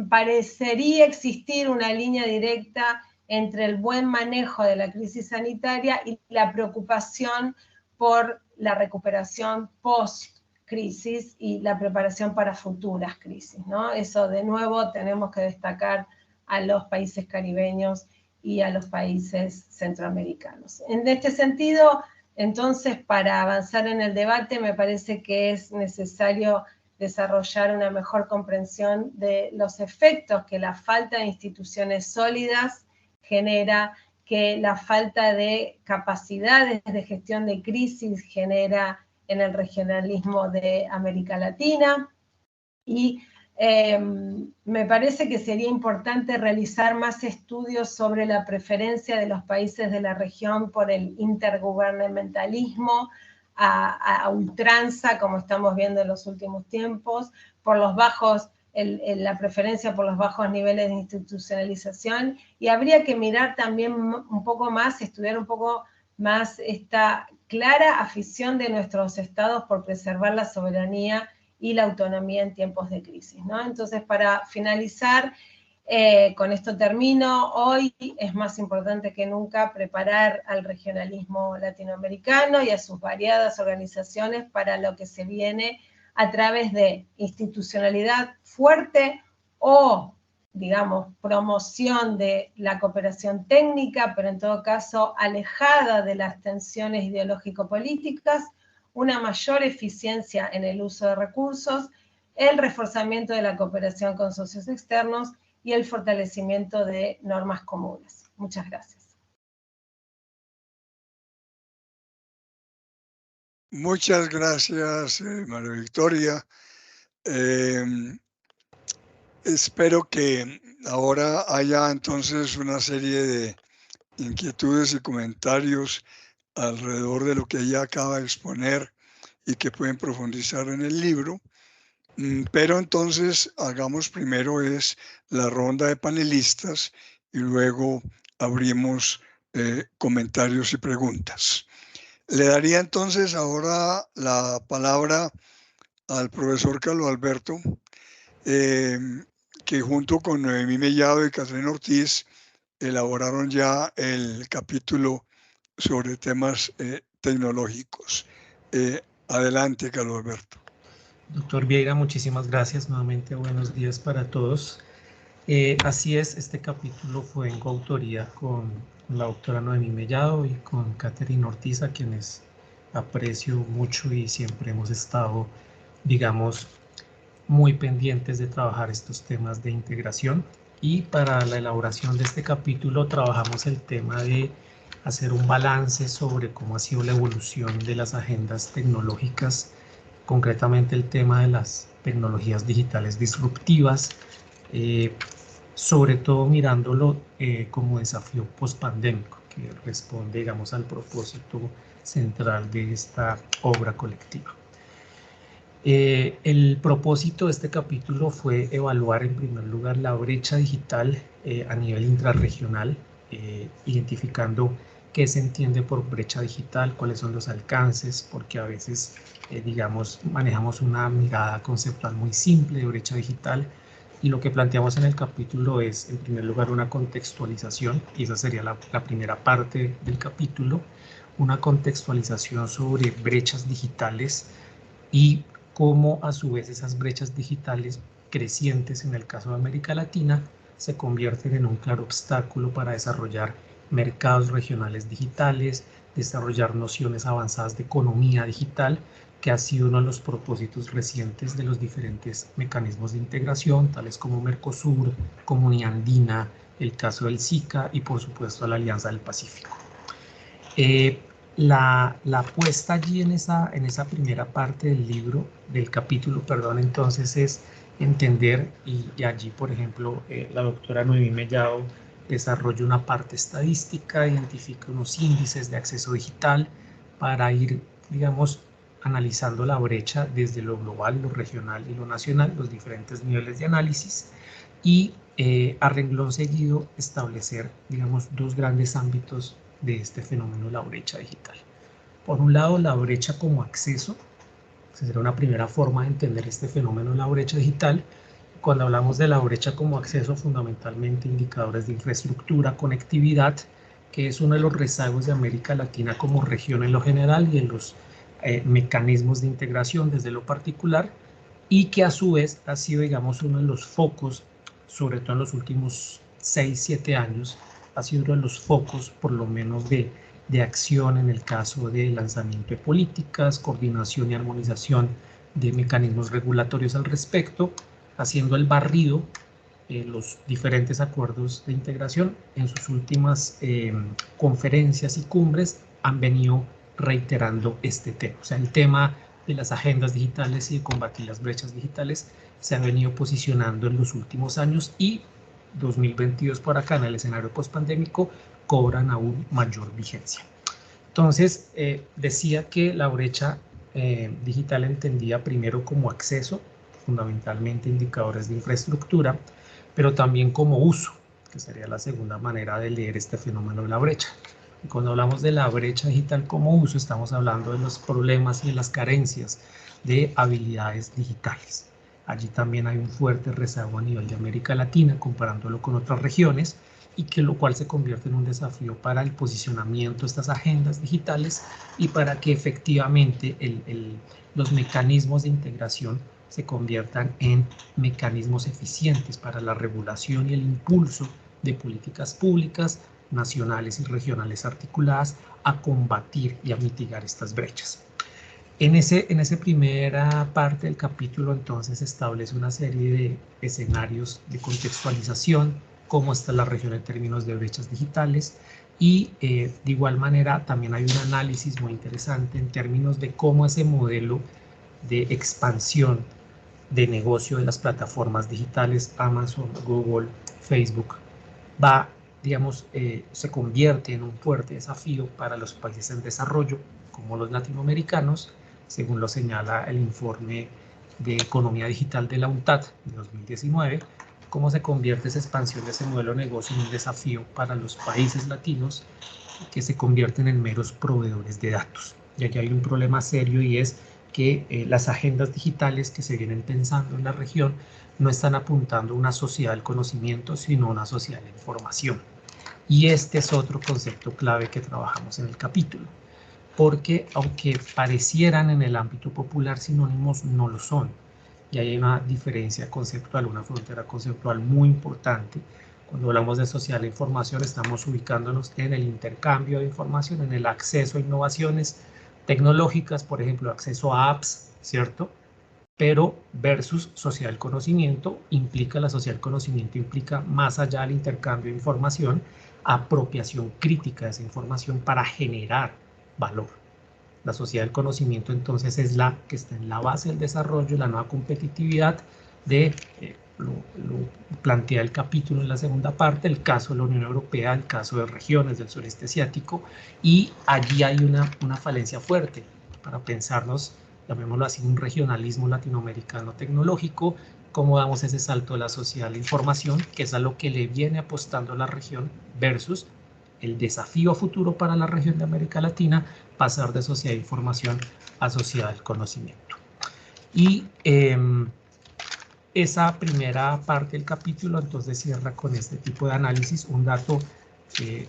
parecería existir una línea directa entre el buen manejo de la crisis sanitaria y la preocupación por la recuperación post-crisis y la preparación para futuras crisis, ¿no? Eso, de nuevo, tenemos que destacar a los países caribeños y a los países centroamericanos. En este sentido, entonces, para avanzar en el debate, me parece que es necesario desarrollar una mejor comprensión de los efectos que la falta de instituciones sólidas genera, que la falta de capacidades de gestión de crisis genera en el regionalismo de América Latina. Y me parece que sería importante realizar más estudios sobre la preferencia de los países de la región por el intergubernamentalismo a ultranza, como estamos viendo en los últimos tiempos, por los bajos, la preferencia por los bajos niveles de institucionalización, y habría que mirar también un poco más, estudiar un poco más esta clara afición de nuestros estados por preservar la soberanía y la autonomía en tiempos de crisis, ¿no? Entonces, para finalizar, con esto termino. Hoy es más importante que nunca preparar al regionalismo latinoamericano y a sus variadas organizaciones para lo que se viene a través de institucionalidad fuerte o, digamos, promoción de la cooperación técnica, pero en todo caso alejada de las tensiones ideológico-políticas, una mayor eficiencia en el uso de recursos, el reforzamiento de la cooperación con socios externos y el fortalecimiento de normas comunes. Muchas gracias. Muchas gracias, María Victoria. Espero que ahora haya entonces una serie de inquietudes y comentarios alrededor de lo que ella acaba de exponer y que pueden profundizar en el libro. Pero entonces hagamos primero es la ronda de panelistas y luego abrimos comentarios y preguntas. Le daría entonces ahora la palabra al profesor Carlos Alberto, que junto con Noemí Mellado y Catherine Ortiz elaboraron ya el capítulo sobre temas tecnológicos. Adelante, Carlos Alberto. Doctor Vieira, muchísimas gracias. Nuevamente, buenos días para todos. Así es, este capítulo fue en coautoría con la doctora Noemí Mellado y con Catherine Ortiz, a quienes aprecio mucho y siempre hemos estado, digamos, muy pendientes de trabajar estos temas de integración. Y para la elaboración de este capítulo trabajamos el tema de hacer un balance sobre cómo ha sido la evolución de las agendas tecnológicas, concretamente el tema de las tecnologías digitales disruptivas, sobre todo mirándolo como desafío pospandémico, que responde, digamos, al propósito central de esta obra colectiva. El propósito de este capítulo fue evaluar en primer lugar la brecha digital a nivel intrarregional, identificando qué se entiende por brecha digital, cuáles son los alcances, porque a veces, digamos, manejamos una mirada conceptual muy simple de brecha digital, y lo que planteamos en el capítulo es, en primer lugar, una contextualización, y esa sería la primera parte del capítulo, una contextualización sobre brechas digitales y cómo a su vez esas brechas digitales crecientes en el caso de América Latina se convierten en un claro obstáculo para desarrollar mercados regionales digitales, desarrollar nociones avanzadas de economía digital, que ha sido uno de los propósitos recientes de los diferentes mecanismos de integración, tales como Mercosur, Comunidad Andina, el caso del SICA y por supuesto la Alianza del Pacífico. La apuesta allí en esa primera parte del libro, del capítulo, perdón, entonces es entender, y allí, por ejemplo, la doctora Noemí Mellado desarrolla una parte estadística, identifica unos índices de acceso digital para ir, digamos, analizando la brecha desde lo global, lo regional y lo nacional, los diferentes niveles de análisis, y a renglón seguido establecer, digamos, dos grandes ámbitos de este fenómeno, la brecha digital. Por un lado, la brecha como acceso, esa será una primera forma de entender este fenómeno, la brecha digital. Cuando hablamos de la brecha como acceso, fundamentalmente indicadores de infraestructura, conectividad, que es uno de los rezagos de América Latina como región en lo general y en los mecanismos de integración desde lo particular, y que a su vez ha sido, digamos, uno de los focos, sobre todo en los últimos 6-7 años, ha sido uno de los focos, por lo menos, de acción en el caso de lanzamiento de políticas, coordinación y armonización de mecanismos regulatorios al respecto, haciendo el barrido, los diferentes acuerdos de integración. En sus últimas conferencias y cumbres han venido reiterando este tema. O sea, el tema de las agendas digitales y de combatir las brechas digitales se ha venido posicionando en los últimos años, y 2022 por acá, en el escenario pospandémico, cobran aún mayor vigencia. Entonces, decía que la brecha digital entendía primero como acceso, fundamentalmente indicadores de infraestructura, pero también como uso, que sería la segunda manera de leer este fenómeno de la brecha. Y cuando hablamos de la brecha digital como uso, estamos hablando de los problemas y de las carencias de habilidades digitales. Allí también hay un fuerte rezago a nivel de América Latina, comparándolo con otras regiones, y que lo cual se convierte en un desafío para el posicionamiento de estas agendas digitales y para que efectivamente los mecanismos de integración se conviertan en mecanismos eficientes para la regulación y el impulso de políticas públicas nacionales y regionales articuladas a combatir y a mitigar estas brechas. En esa primera parte del capítulo, entonces, establece una serie de escenarios de contextualización, cómo está la región en términos de brechas digitales, y de igual manera también hay un análisis muy interesante en términos de cómo ese modelo de expansión de negocio de las plataformas digitales, Amazon, Google, Facebook, va, digamos, se convierte en un fuerte desafío para los países en desarrollo, como los latinoamericanos, según lo señala el informe de economía digital de la UNTAD de 2019, cómo se convierte esa expansión de ese modelo de negocio en un desafío para los países latinos que se convierten en meros proveedores de datos. Y aquí hay un problema serio, y es que las agendas digitales que se vienen pensando en la región no están apuntando a una sociedad del conocimiento, sino a una sociedad de la información. Y este es otro concepto clave que trabajamos en el capítulo, porque aunque parecieran en el ámbito popular sinónimos, no lo son. Y hay una diferencia conceptual, una frontera conceptual muy importante. Cuando hablamos de sociedad de la información, estamos ubicándonos en el intercambio de información, en el acceso a innovaciones tecnológicas, por ejemplo, acceso a apps, ¿cierto? Pero versus sociedad del conocimiento, la sociedad del conocimiento implica, más allá del intercambio de información, apropiación crítica de esa información para generar valor. La sociedad del conocimiento entonces es la que está en la base del desarrollo, la nueva competitividad de, lo plantea el capítulo en la segunda parte, el caso de la Unión Europea, el caso de regiones del sureste asiático, y allí hay una falencia fuerte para pensarnos, llamémoslo así, un regionalismo latinoamericano tecnológico. Cómo damos ese salto de la sociedad de la información, que es a lo que le viene apostando la región, versus el desafío a futuro para la región de América Latina, pasar de sociedad de información a sociedad del conocimiento. Y esa primera parte del capítulo entonces cierra con este tipo de análisis, un dato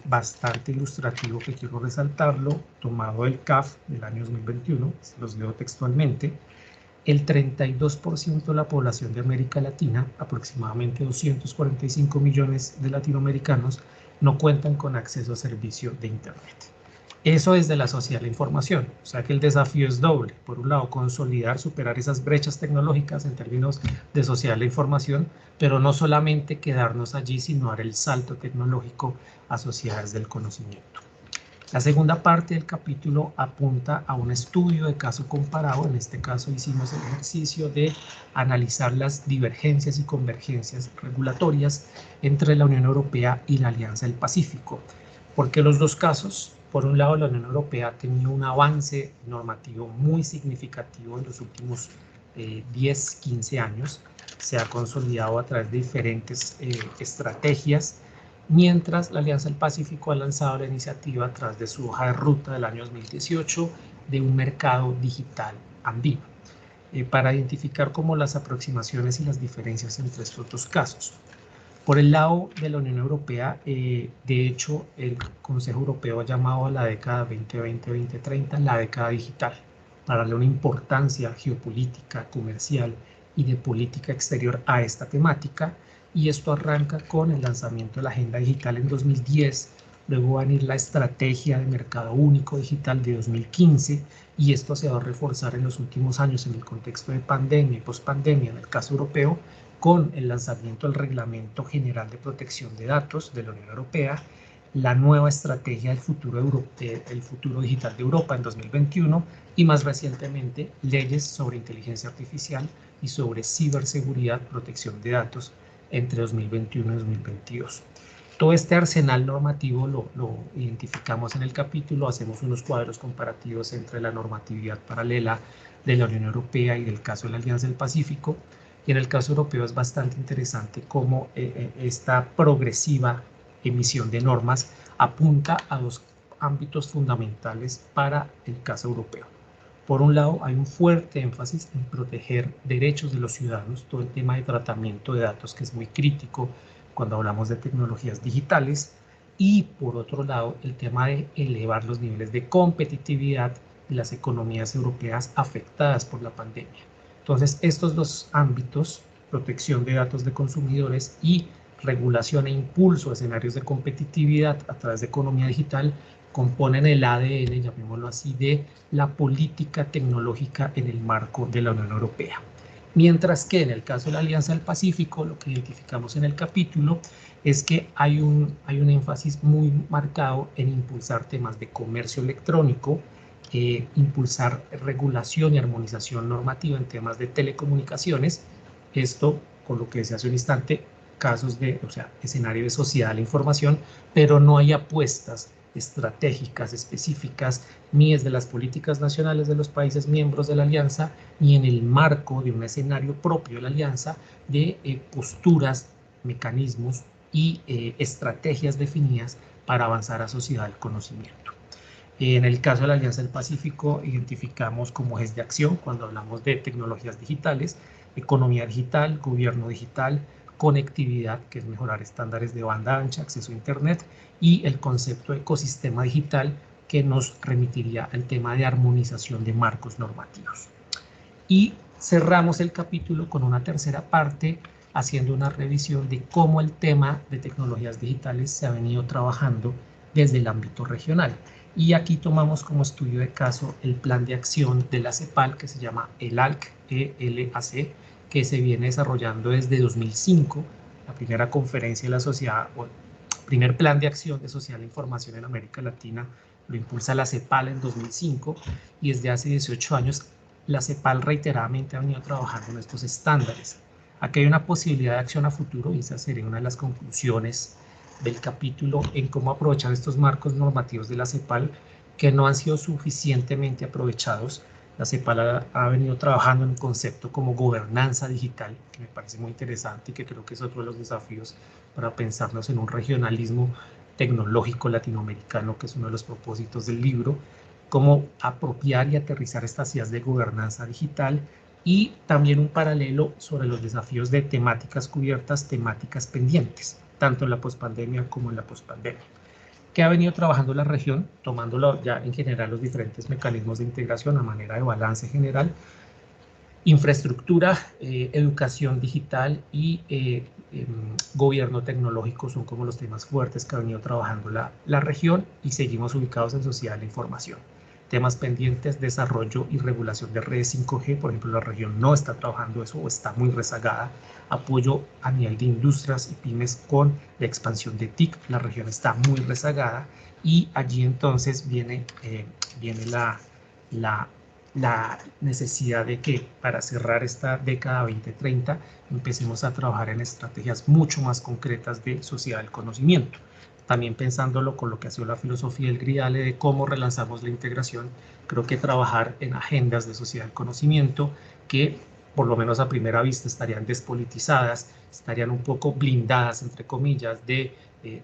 bastante ilustrativo que quiero resaltarlo, tomado del CAF del año 2021, los leo textualmente. El 32% de la población de América Latina, aproximadamente 245 millones de latinoamericanos, no cuentan con acceso a servicio de Internet. Eso es de la sociedad de la información, o sea que el desafío es doble. Por un lado, consolidar, superar esas brechas tecnológicas en términos de sociedad de la información, pero no solamente quedarnos allí, sino dar el salto tecnológico a sociedades del conocimiento. La segunda parte del capítulo apunta a un estudio de caso comparado. En este caso hicimos el ejercicio de analizar las divergencias y convergencias regulatorias entre la Unión Europea y la Alianza del Pacífico. Porque los dos casos, por un lado, la Unión Europea ha tenido un avance normativo muy significativo en los últimos 10, 15 años, se ha consolidado a través de diferentes estrategias, mientras la Alianza del Pacífico ha lanzado la iniciativa a través de su hoja de ruta del año 2018 de un mercado digital andino, para identificar como las aproximaciones y las diferencias entre estos dos casos. Por el lado de la Unión Europea, de hecho, el Consejo Europeo ha llamado a la década 2020-2030 la década digital, para darle una importancia geopolítica, comercial y de política exterior a esta temática, y esto arranca con el lanzamiento de la Agenda Digital en 2010, luego va a venir la Estrategia de Mercado Único Digital de 2015, y esto se va a reforzar en los últimos años en el contexto de pandemia y pospandemia en el caso europeo, con el lanzamiento del Reglamento General de Protección de Datos de la Unión Europea, la nueva Estrategia del Futuro Digital de Europa en 2021 y más recientemente leyes sobre inteligencia artificial y sobre ciberseguridad, protección de datos entre 2021 y 2022. Todo este arsenal normativo lo identificamos en el capítulo, hacemos unos cuadros comparativos entre la normatividad paralela de la Unión Europea y del caso de la Alianza del Pacífico. Y en el caso europeo es bastante interesante cómo esta progresiva emisión de normas apunta a dos ámbitos fundamentales para el caso europeo. Por un lado, hay un fuerte énfasis en proteger derechos de los ciudadanos, todo el tema de tratamiento de datos que es muy crítico cuando hablamos de tecnologías digitales, y por otro lado, el tema de elevar los niveles de competitividad de las economías europeas afectadas por la pandemia. Entonces, estos dos ámbitos, protección de datos de consumidores y regulación e impulso de escenarios de competitividad a través de economía digital, componen el ADN, llamémoslo así, de la política tecnológica en el marco de la Unión Europea. Mientras que en el caso de la Alianza del Pacífico, lo que identificamos en el capítulo es que hay un énfasis muy marcado en impulsar temas de comercio electrónico, impulsar regulación y armonización normativa en temas de telecomunicaciones. Esto, con lo que decía hace un instante, casos de, escenario de sociedad de la información, pero no hay apuestas estratégicas específicas ni desde las políticas nacionales de los países miembros de la alianza, ni en el marco de un escenario propio de la alianza de posturas, mecanismos y estrategias definidas para avanzar a sociedad del conocimiento. En el caso de la Alianza del Pacífico, identificamos como ejes de acción, cuando hablamos de tecnologías digitales, economía digital, gobierno digital, conectividad, que es mejorar estándares de banda ancha, acceso a Internet, y el concepto de ecosistema digital, que nos remitiría al tema de armonización de marcos normativos. Y cerramos el capítulo con una tercera parte, haciendo una revisión de cómo el tema de tecnologías digitales se ha venido trabajando desde el ámbito regional. Y aquí tomamos como estudio de caso el plan de acción de la CEPAL, que se llama ELAC, ELAC, que se viene desarrollando desde 2005, la primera conferencia de la sociedad, o primer plan de acción de sociedad de información en América Latina, lo impulsa la CEPAL en 2005, y desde hace 18 años la CEPAL reiteradamente ha venido trabajando en estos estándares. Aquí hay una posibilidad de acción a futuro, y esa sería una de las conclusiones del capítulo, en cómo aprovechar estos marcos normativos de la CEPAL que no han sido suficientemente aprovechados. La CEPAL ha venido trabajando en un concepto como gobernanza digital, que me parece muy interesante y que creo que es otro de los desafíos para pensarnos en un regionalismo tecnológico latinoamericano, que es uno de los propósitos del libro, cómo apropiar y aterrizar estas ideas de gobernanza digital, y también un paralelo sobre los desafíos de temáticas cubiertas, temáticas pendientes, tanto en la pospandemia como en la pospandemia, que ha venido trabajando la región, tomándolo ya en general los diferentes mecanismos de integración a manera de balance general. Infraestructura, educación digital y gobierno tecnológico son como los temas fuertes que ha venido trabajando la región, y seguimos ubicados en sociedad de la información. Temas pendientes, desarrollo y regulación de redes 5G, por ejemplo, la región no está trabajando eso o está muy rezagada. Apoyo a nivel de industrias y pymes con la expansión de TIC, la región está muy rezagada, y allí entonces viene la necesidad de que para cerrar esta década 2030 empecemos a trabajar en estrategias mucho más concretas de sociedad del conocimiento. También pensándolo con lo que ha sido la filosofía del Griale de cómo relanzamos la integración, creo que trabajar en agendas de sociedad del conocimiento que por lo menos a primera vista estarían despolitizadas, estarían un poco blindadas, entre comillas, de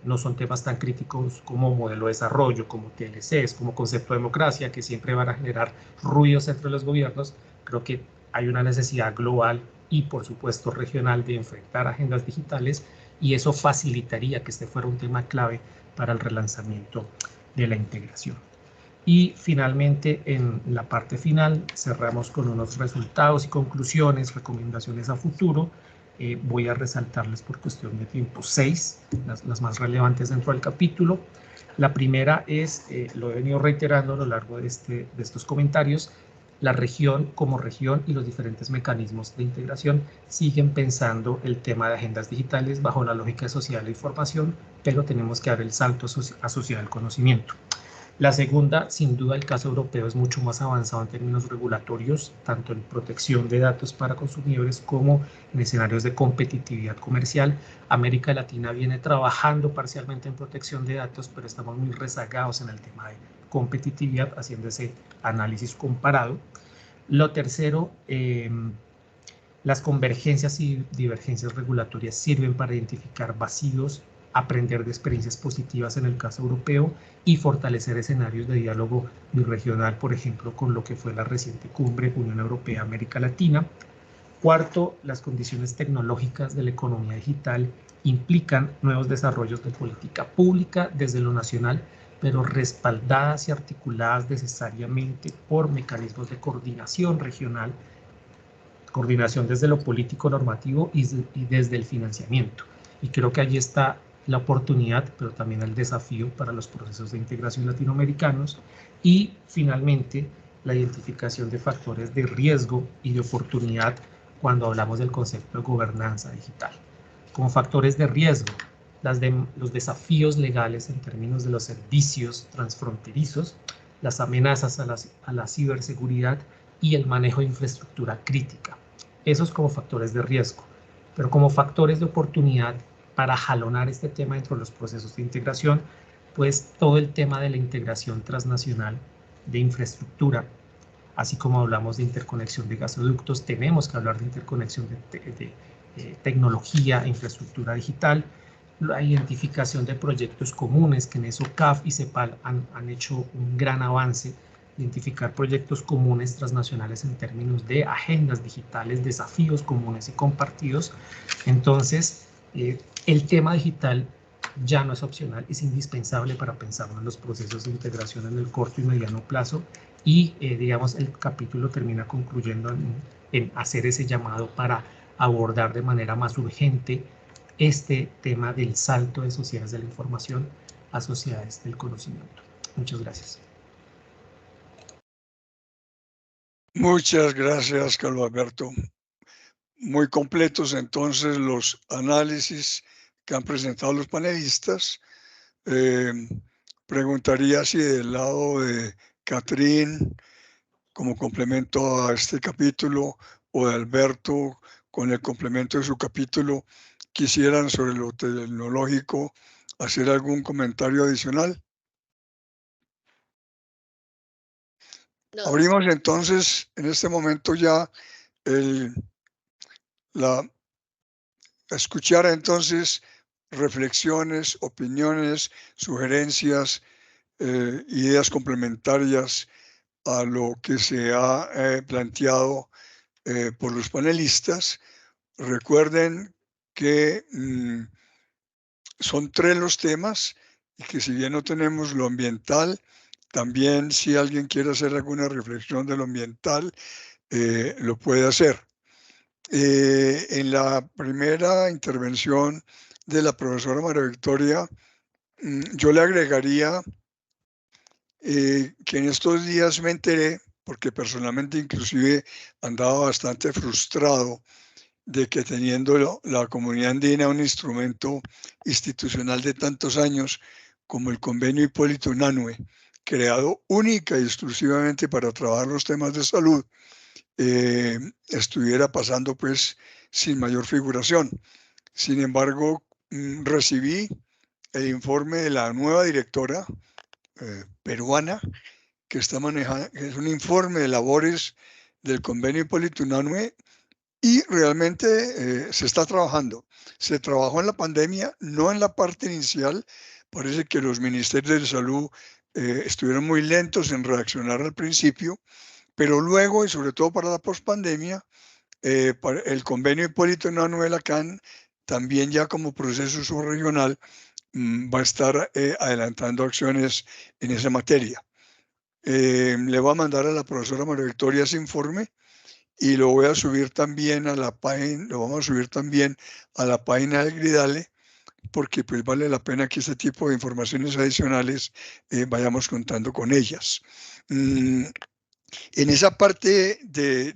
no son temas tan críticos como modelo de desarrollo, como TLCs, como concepto de democracia, que siempre van a generar ruidos entre los gobiernos. Creo que hay una necesidad global y por supuesto regional de enfrentar agendas digitales, y eso facilitaría que este fuera un tema clave para el relanzamiento de la integración. Y finalmente, en la parte final, cerramos con unos resultados y conclusiones, recomendaciones a futuro. Voy a resaltarles por cuestión de tiempo 6, las más relevantes dentro del capítulo. La primera es, lo he venido reiterando a lo largo de estos comentarios, la región como región y los diferentes mecanismos de integración siguen pensando el tema de agendas digitales bajo la lógica de sociedad de la información, pero tenemos que dar el salto a sociedad del conocimiento. La segunda, sin duda, el caso europeo es mucho más avanzado en términos regulatorios, tanto en protección de datos para consumidores como en escenarios de competitividad comercial. América Latina viene trabajando parcialmente en protección de datos, pero estamos muy rezagados en el tema de competitividad, haciendo ese análisis comparado. Lo tercero, las convergencias y divergencias regulatorias sirven para identificar vacíos, aprender de experiencias positivas en el caso europeo y fortalecer escenarios de diálogo birregional, por ejemplo, con lo que fue la reciente cumbre Unión Europea-América Latina. Cuarto, las condiciones tecnológicas de la economía digital implican nuevos desarrollos de política pública desde lo nacional, pero respaldadas y articuladas necesariamente por mecanismos de coordinación regional, coordinación desde lo político normativo y desde el financiamiento. Y creo que allí está la oportunidad, pero también el desafío para los procesos de integración latinoamericanos. Y finalmente, la identificación de factores de riesgo y de oportunidad cuando hablamos del concepto de gobernanza digital. Como factores de riesgo, los desafíos legales en términos de los servicios transfronterizos, las amenazas a la ciberseguridad y el manejo de infraestructura crítica. Esos como factores de riesgo, pero como factores de oportunidad para jalonar este tema dentro de los procesos de integración, pues todo el tema de la integración transnacional de infraestructura, así como hablamos de interconexión de gasoductos, tenemos que hablar de interconexión de tecnología, infraestructura digital, la identificación de proyectos comunes, que en eso CAF y CEPAL han hecho un gran avance, identificar proyectos comunes transnacionales en términos de agendas digitales, desafíos comunes y compartidos. Entonces, el tema digital ya no es opcional, es indispensable para pensar en los procesos de integración en el corto y mediano plazo y, digamos, el capítulo termina concluyendo en hacer ese llamado para abordar de manera más urgente este tema del salto de sociedades de la información a sociedades del conocimiento. Muchas gracias. Muchas gracias, Carlos Alberto. Muy completos entonces los análisis que han presentado los panelistas. Preguntaría si del lado de Catherine, como complemento a este capítulo, o de Alberto, con el complemento de su capítulo, quisieran sobre lo tecnológico hacer algún comentario adicional. No. Abrimos entonces en este momento ya escuchar entonces reflexiones, opiniones, sugerencias, ideas complementarias a lo que se ha planteado por los panelistas. Recuerden que son 3 los temas y que si bien no tenemos lo ambiental, también si alguien quiere hacer alguna reflexión de lo ambiental, lo puede hacer. En la primera intervención de la profesora María Victoria, yo le agregaría que en estos días me enteré, porque personalmente inclusive andaba bastante frustrado de que teniendo la comunidad andina un instrumento institucional de tantos años como el convenio Hipólito Unanue, creado única y exclusivamente para trabajar los temas de salud, estuviera pasando pues sin mayor figuración. Sin embargo, recibí el informe de la nueva directora peruana que está manejando, que es un informe de labores del convenio Hipólito Unanue y realmente se está trabajando. Se trabajó en la pandemia, no en la parte inicial. Parece que los ministerios de salud estuvieron muy lentos en reaccionar al principio, pero luego, y sobre todo para la pospandemia, el convenio Hipólito Unanue de la CAN, también ya como proceso subregional, va a estar adelantando acciones en esa materia. Le voy a mandar a la profesora María Victoria ese informe y lo voy a subir también a la página, lo vamos a subir también a la página del Gridale, porque pues vale la pena que este tipo de informaciones adicionales vayamos contando con ellas. En esa parte de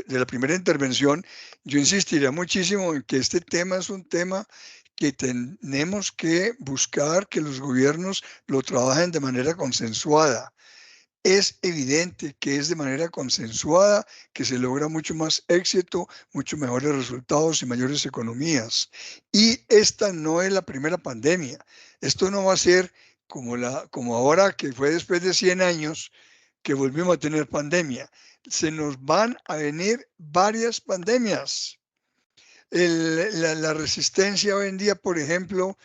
la primera intervención, yo insistiría muchísimo en que este tema es un tema que tenemos que buscar que los gobiernos lo trabajen de manera consensuada. Es evidente que es de manera consensuada que se logra mucho más éxito, mucho mejores resultados y mayores economías. Y esta no es la primera pandemia. Esto no va a ser como ahora, que fue después de 100 años, que volvimos a tener pandemia. Se nos van a venir varias pandemias. La resistencia hoy en día, por ejemplo,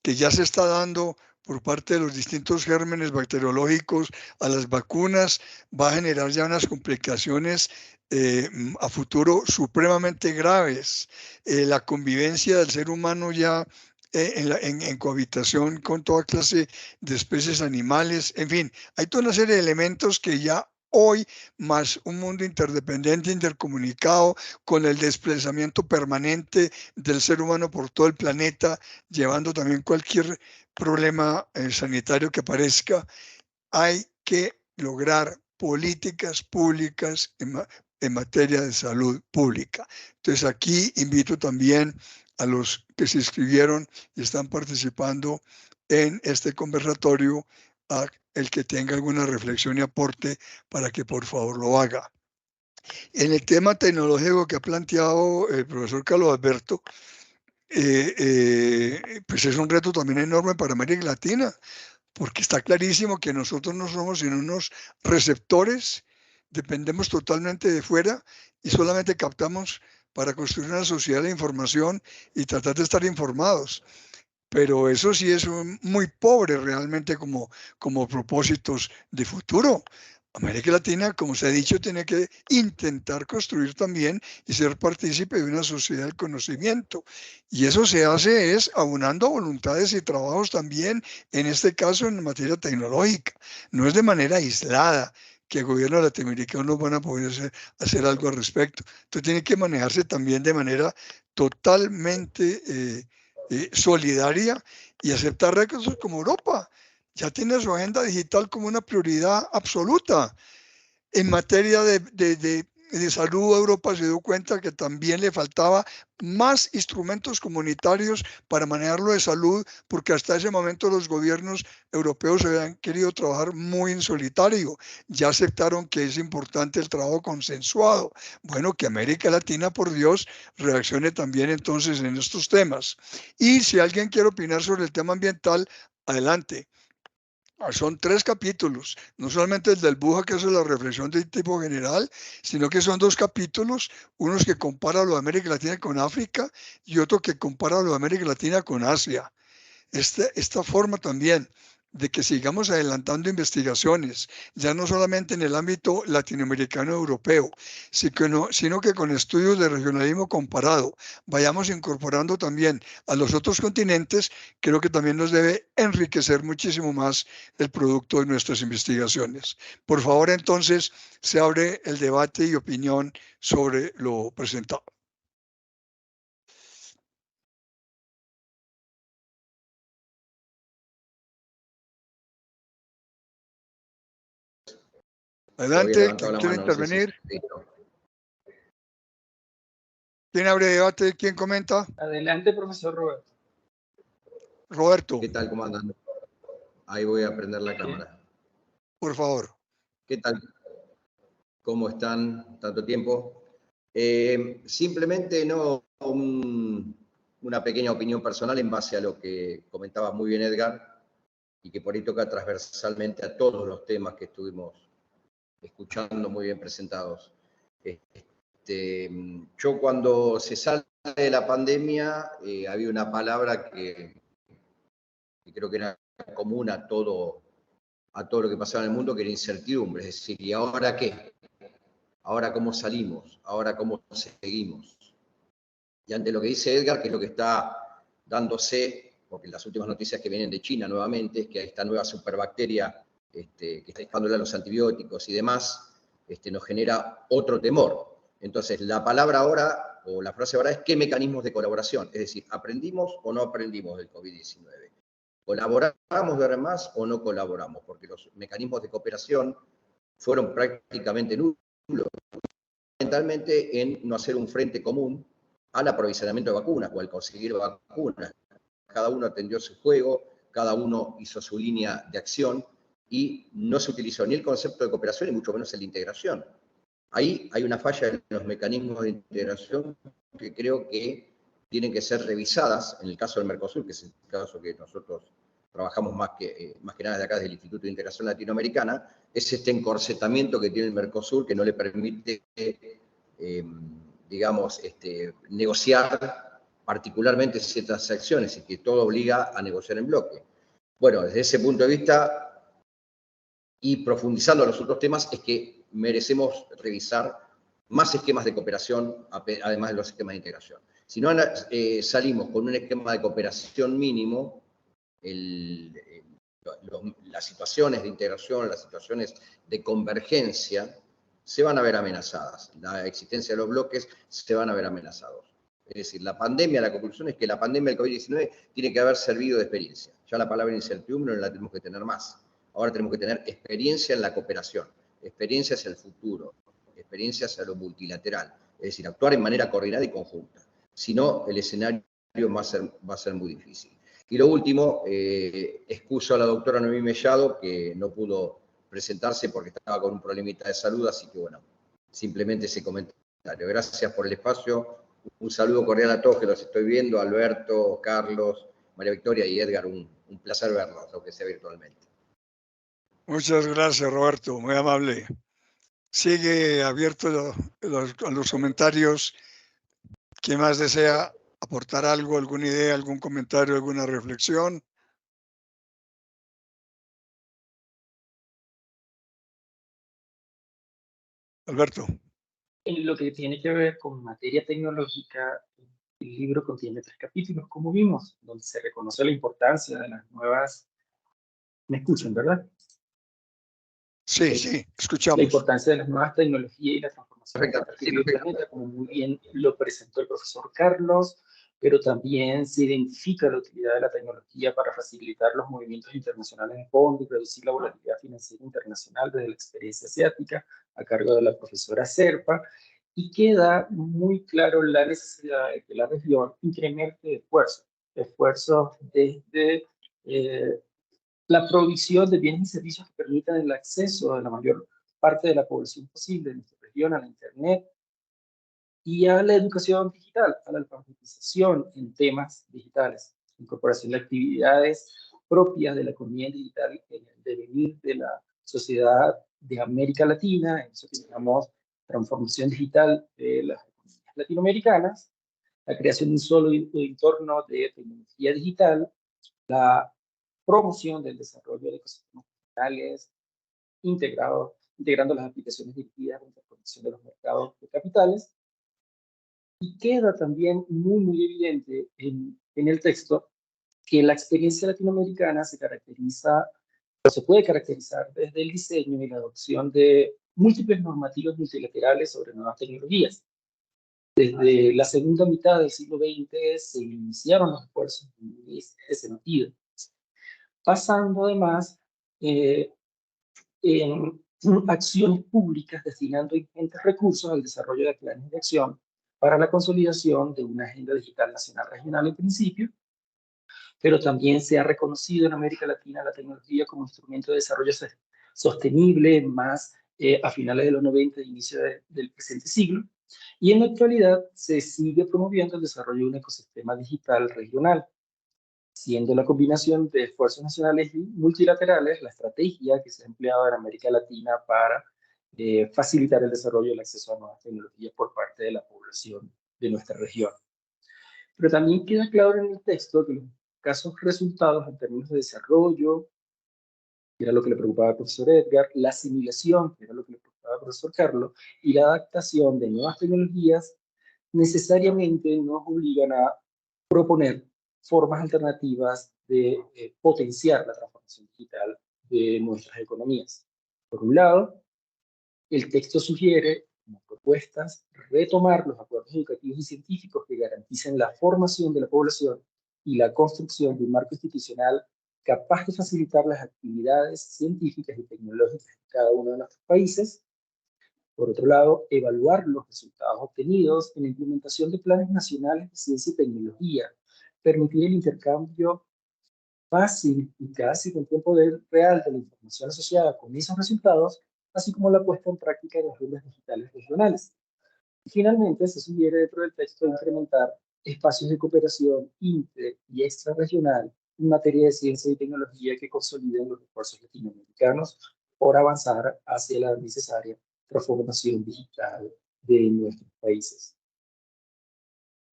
que ya se está dando por parte de los distintos gérmenes bacteriológicos a las vacunas, va a generar ya unas complicaciones a futuro supremamente graves. La convivencia del ser humano ya en cohabitación con toda clase de especies animales, en fin, hay toda una serie de elementos que ya hoy, más un mundo interdependiente, intercomunicado, con el desplazamiento permanente del ser humano por todo el planeta, llevando también cualquier problema sanitario que aparezca, hay que lograr políticas públicas en materia de salud pública. Entonces aquí invito también a los que se inscribieron y están participando en este conversatorio a el que tenga alguna reflexión y aporte para que por favor lo haga. En el tema tecnológico que ha planteado el profesor Carlos Alberto, pues es un reto también enorme para América Latina, porque está clarísimo que nosotros no somos sino unos receptores, dependemos totalmente de fuera y solamente captamos para construir una sociedad de información y tratar de estar informados. Pero eso sí es muy pobre realmente como propósitos de futuro. América Latina, como se ha dicho, tiene que intentar construir también y ser partícipe de una sociedad del conocimiento. Y eso se hace es aunando voluntades y trabajos también, en este caso en materia tecnológica. No es de manera aislada que el gobierno latinoamericano van a poder hacer algo al respecto. Entonces tiene que manejarse también de manera totalmente solidaria y aceptar recursos como Europa. Ya tiene su agenda digital como una prioridad absoluta. En materia de salud, Europa se dio cuenta que también le faltaba más instrumentos comunitarios para manejarlo de salud, porque hasta ese momento los gobiernos europeos habían querido trabajar muy en solitario. Ya aceptaron que es importante el trabajo consensuado. Bueno, que América Latina, por Dios, reaccione también entonces en estos temas. Y si alguien quiere opinar sobre el tema ambiental, adelante. Son 3 capítulos, no solamente el del Buja, que es la reflexión de tipo general, sino que son 2 capítulos, unos que compara lo de América Latina con África y otro que compara lo de América Latina con Asia. Esta forma también de que sigamos adelantando investigaciones, ya no solamente en el ámbito latinoamericano europeo, sino que con estudios de regionalismo comparado vayamos incorporando también a los otros continentes, creo que también nos debe enriquecer muchísimo más el producto de nuestras investigaciones. Por favor, entonces, se abre el debate y opinión sobre lo presentado. Adelante, ¿quién quiere intervenir? ¿Quién abre debate? ¿Quién comenta? Adelante, profesor Roberto. Roberto. ¿Qué tal? ¿Cómo andan? Ahí voy a prender la cámara. Por favor. ¿Qué tal? ¿Cómo están? ¿Tanto tiempo? Simplemente una pequeña opinión personal en base a lo que comentaba muy bien Edgar y que por ahí toca transversalmente a todos los temas que estuvimos escuchando muy bien presentados. Yo cuando se sale de la pandemia había una palabra que creo que era común a todo lo que pasaba en el mundo, que era incertidumbre. Es decir, ¿y ahora qué? ¿Ahora cómo salimos? ¿Ahora cómo seguimos? Y ante lo que dice Edgar, que es lo que está dándose, porque las últimas noticias que vienen de China nuevamente, es que esta nueva superbacteria que está disparándole a los antibióticos y demás, nos genera otro temor. Entonces, la palabra ahora, o la frase ahora es ¿qué mecanismos de colaboración? Es decir, ¿aprendimos o no aprendimos del COVID-19? ¿Colaboramos de más o no colaboramos? Porque los mecanismos de cooperación fueron prácticamente nulos, fundamentalmente en no hacer un frente común al aprovisionamiento de vacunas o al conseguir vacunas. Cada uno atendió su juego, cada uno hizo su línea de acción y no se utilizó ni el concepto de cooperación y mucho menos el de integración. Ahí hay una falla en los mecanismos de integración que creo que tienen que ser revisadas, en el caso del Mercosur, que es el caso que nosotros trabajamos más que nada de acá, desde el Instituto de Integración Latinoamericana, es este encorsetamiento que tiene el Mercosur que no le permite, negociar particularmente ciertas acciones y que todo obliga a negociar en bloque. Bueno, desde ese punto de vista y profundizando en los otros temas, es que merecemos revisar más esquemas de cooperación, además de los esquemas de integración. Si no salimos con un esquema de cooperación mínimo, las situaciones de integración, las situaciones de convergencia, se van a ver amenazadas. La existencia de los bloques se van a ver amenazados. Es decir, la conclusión es que la pandemia del COVID-19 tiene que haber servido de experiencia. Ya la palabra incertidumbre no la tenemos que tener más. Ahora tenemos que tener experiencia en la cooperación, experiencia hacia el futuro, experiencia hacia lo multilateral. Es decir, actuar en manera coordinada y conjunta. Si no, el escenario va a ser muy difícil. Y lo último, excuso a la doctora Noemí Mellado, que no pudo presentarse porque estaba con un problemita de salud, así que bueno, simplemente ese comentario. Gracias por el espacio, un saludo cordial a todos que los estoy viendo, Alberto, Carlos, María Victoria y Edgar, un placer verlos, aunque sea virtualmente. Muchas gracias, Roberto, muy amable. Sigue abierto a los comentarios. ¿Quién más desea aportar algo, alguna idea, algún comentario, alguna reflexión? Alberto. En lo que tiene que ver con materia tecnológica, el libro contiene 3 capítulos, como vimos, donde se reconoce la importancia de las nuevas... ¿Me escuchan, verdad? Sí, sí, La escuchamos. importancia de las nuevas tecnologías y la transformación del planeta, como muy bien lo presentó el profesor Carlos, pero también se identifica la utilidad de la tecnología para facilitar los movimientos internacionales de fondos y reducir la volatilidad financiera internacional desde la experiencia asiática, a cargo de la profesora Serpa, y queda muy claro la necesidad de que la región incremente esfuerzos desde la provisión de bienes y servicios que permitan el acceso de la mayor parte de la población posible de nuestra región a la Internet y a la educación digital, a la alfabetización en temas digitales, incorporación de actividades propias de la economía digital en el devenir de la sociedad de América Latina, en eso que llamamos transformación digital de las economías latinoamericanas, la creación de un solo entorno de tecnología digital, la promoción del desarrollo de ecosistemas digitales integrando las aplicaciones dirigidas a la interconexión de los mercados de capitales. Y queda también muy evidente en el texto que la experiencia latinoamericana se caracteriza, o se puede caracterizar desde el diseño y la adopción de múltiples normativas multilaterales sobre nuevas tecnologías. Desde la segunda mitad del siglo XX se iniciaron los esfuerzos en este sentido, pasando además en acciones públicas destinando ingentes recursos al desarrollo de planes de acción para la consolidación de una agenda digital nacional regional en principio, pero también se ha reconocido en América Latina la tecnología como instrumento de desarrollo sostenible más a finales de los 90 e inicio del presente siglo, y en la actualidad se sigue promoviendo el desarrollo de un ecosistema digital regional, siendo la combinación de esfuerzos nacionales y multilaterales la estrategia que se ha empleado en América Latina para facilitar el desarrollo y el acceso a nuevas tecnologías por parte de la población de nuestra región. Pero también queda claro en el texto que los casos resultados en términos de desarrollo, que era lo que le preocupaba al profesor Edgar, la asimilación, que era lo que le preocupaba al profesor Carlos, y la adaptación de nuevas tecnologías, necesariamente nos obligan a proponer formas alternativas de potenciar la transformación digital de nuestras economías. Por un lado, el texto sugiere como propuestas retomar los acuerdos educativos y científicos que garanticen la formación de la población y la construcción de un marco institucional capaz de facilitar las actividades científicas y tecnológicas en cada uno de nuestros países. Por otro lado, evaluar los resultados obtenidos en la implementación de planes nacionales de ciencia y tecnología, permitir el intercambio fácil y casi con tiempo real de la información asociada con esos resultados, así como la puesta en práctica de las rutas digitales regionales. Y finalmente, se sugiere dentro del texto incrementar espacios de cooperación inter y extrarregional en materia de ciencia y tecnología que consoliden los esfuerzos latinoamericanos por avanzar hacia la necesaria transformación digital de nuestros países.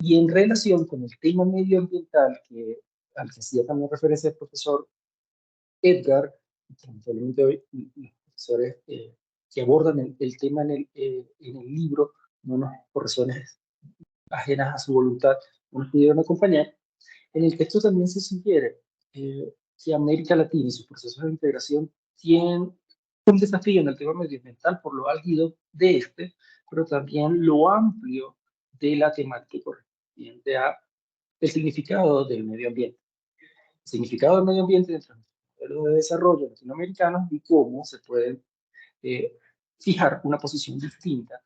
Y en relación con el tema medioambiental, al que hacía también referencia el profesor Edgar, lamentablemente hoy los profesores que abordan el tema en el libro, por razones ajenas a su voluntad, no nos pudieron acompañar. En el texto también se sugiere que América Latina y sus procesos de integración tienen un desafío en el tema medioambiental por lo álgido de este, pero también lo amplio de la temática correspondiente a el significado del medio ambiente. El significado del medio ambiente dentro de los modelos de desarrollo latinoamericanos y cómo se puede fijar una posición distinta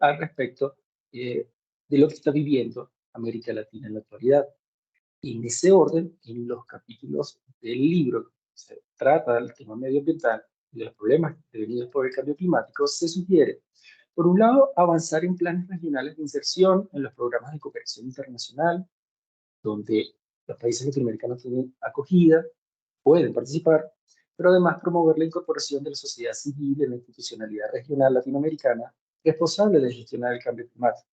al respecto de lo que está viviendo América Latina en la actualidad. En ese orden, en los capítulos del libro se trata del tema medioambiental y de los problemas devenidos por el cambio climático, se sugiere, por un lado, avanzar en planes regionales de inserción en los programas de cooperación internacional, donde los países latinoamericanos tienen acogida, pueden participar, pero además promover la incorporación de la sociedad civil en la institucionalidad regional latinoamericana responsable de gestionar el cambio climático,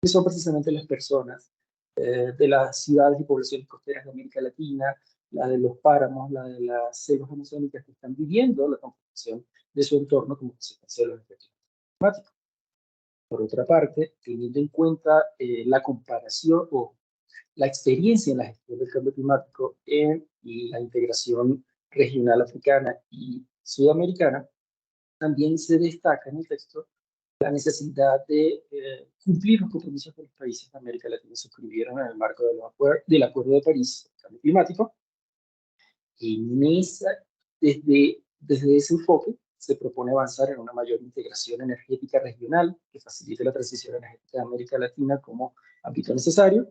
que son precisamente las personas de las ciudades y poblaciones costeras de América Latina, la de los páramos, la de las selvas amazónicas que están viviendo la transformación de su entorno como consecuencia de los efectos climáticos. Por otra parte, teniendo en cuenta la comparación o la experiencia en la gestión del cambio climático en la integración regional africana y sudamericana, también se destaca en el texto la necesidad de cumplir los compromisos que los países de América Latina suscribieron en el marco del Acuerdo de París sobre el cambio climático. Desde ese enfoque se propone avanzar en una mayor integración energética regional que facilite la transición energética de América Latina como ámbito necesario.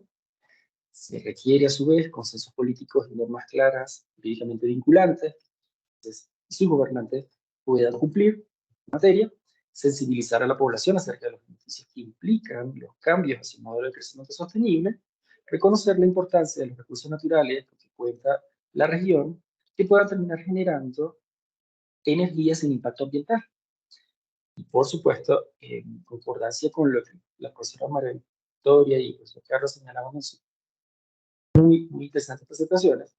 Se requiere a su vez consensos políticos y normas claras, jurídicamente vinculantes, y sus gobernantes puedan cumplir en materia, sensibilizar a la población acerca de los beneficios que implican los cambios hacia un modelo de crecimiento sostenible, reconocer la importancia de los recursos naturales con que cuenta la región, que puedan terminar generando energía sin impacto ambiental. Y por supuesto, en concordancia con lo que la profesora María Victoria y el profesor Carlos señalaban en sus muy interesantes presentaciones,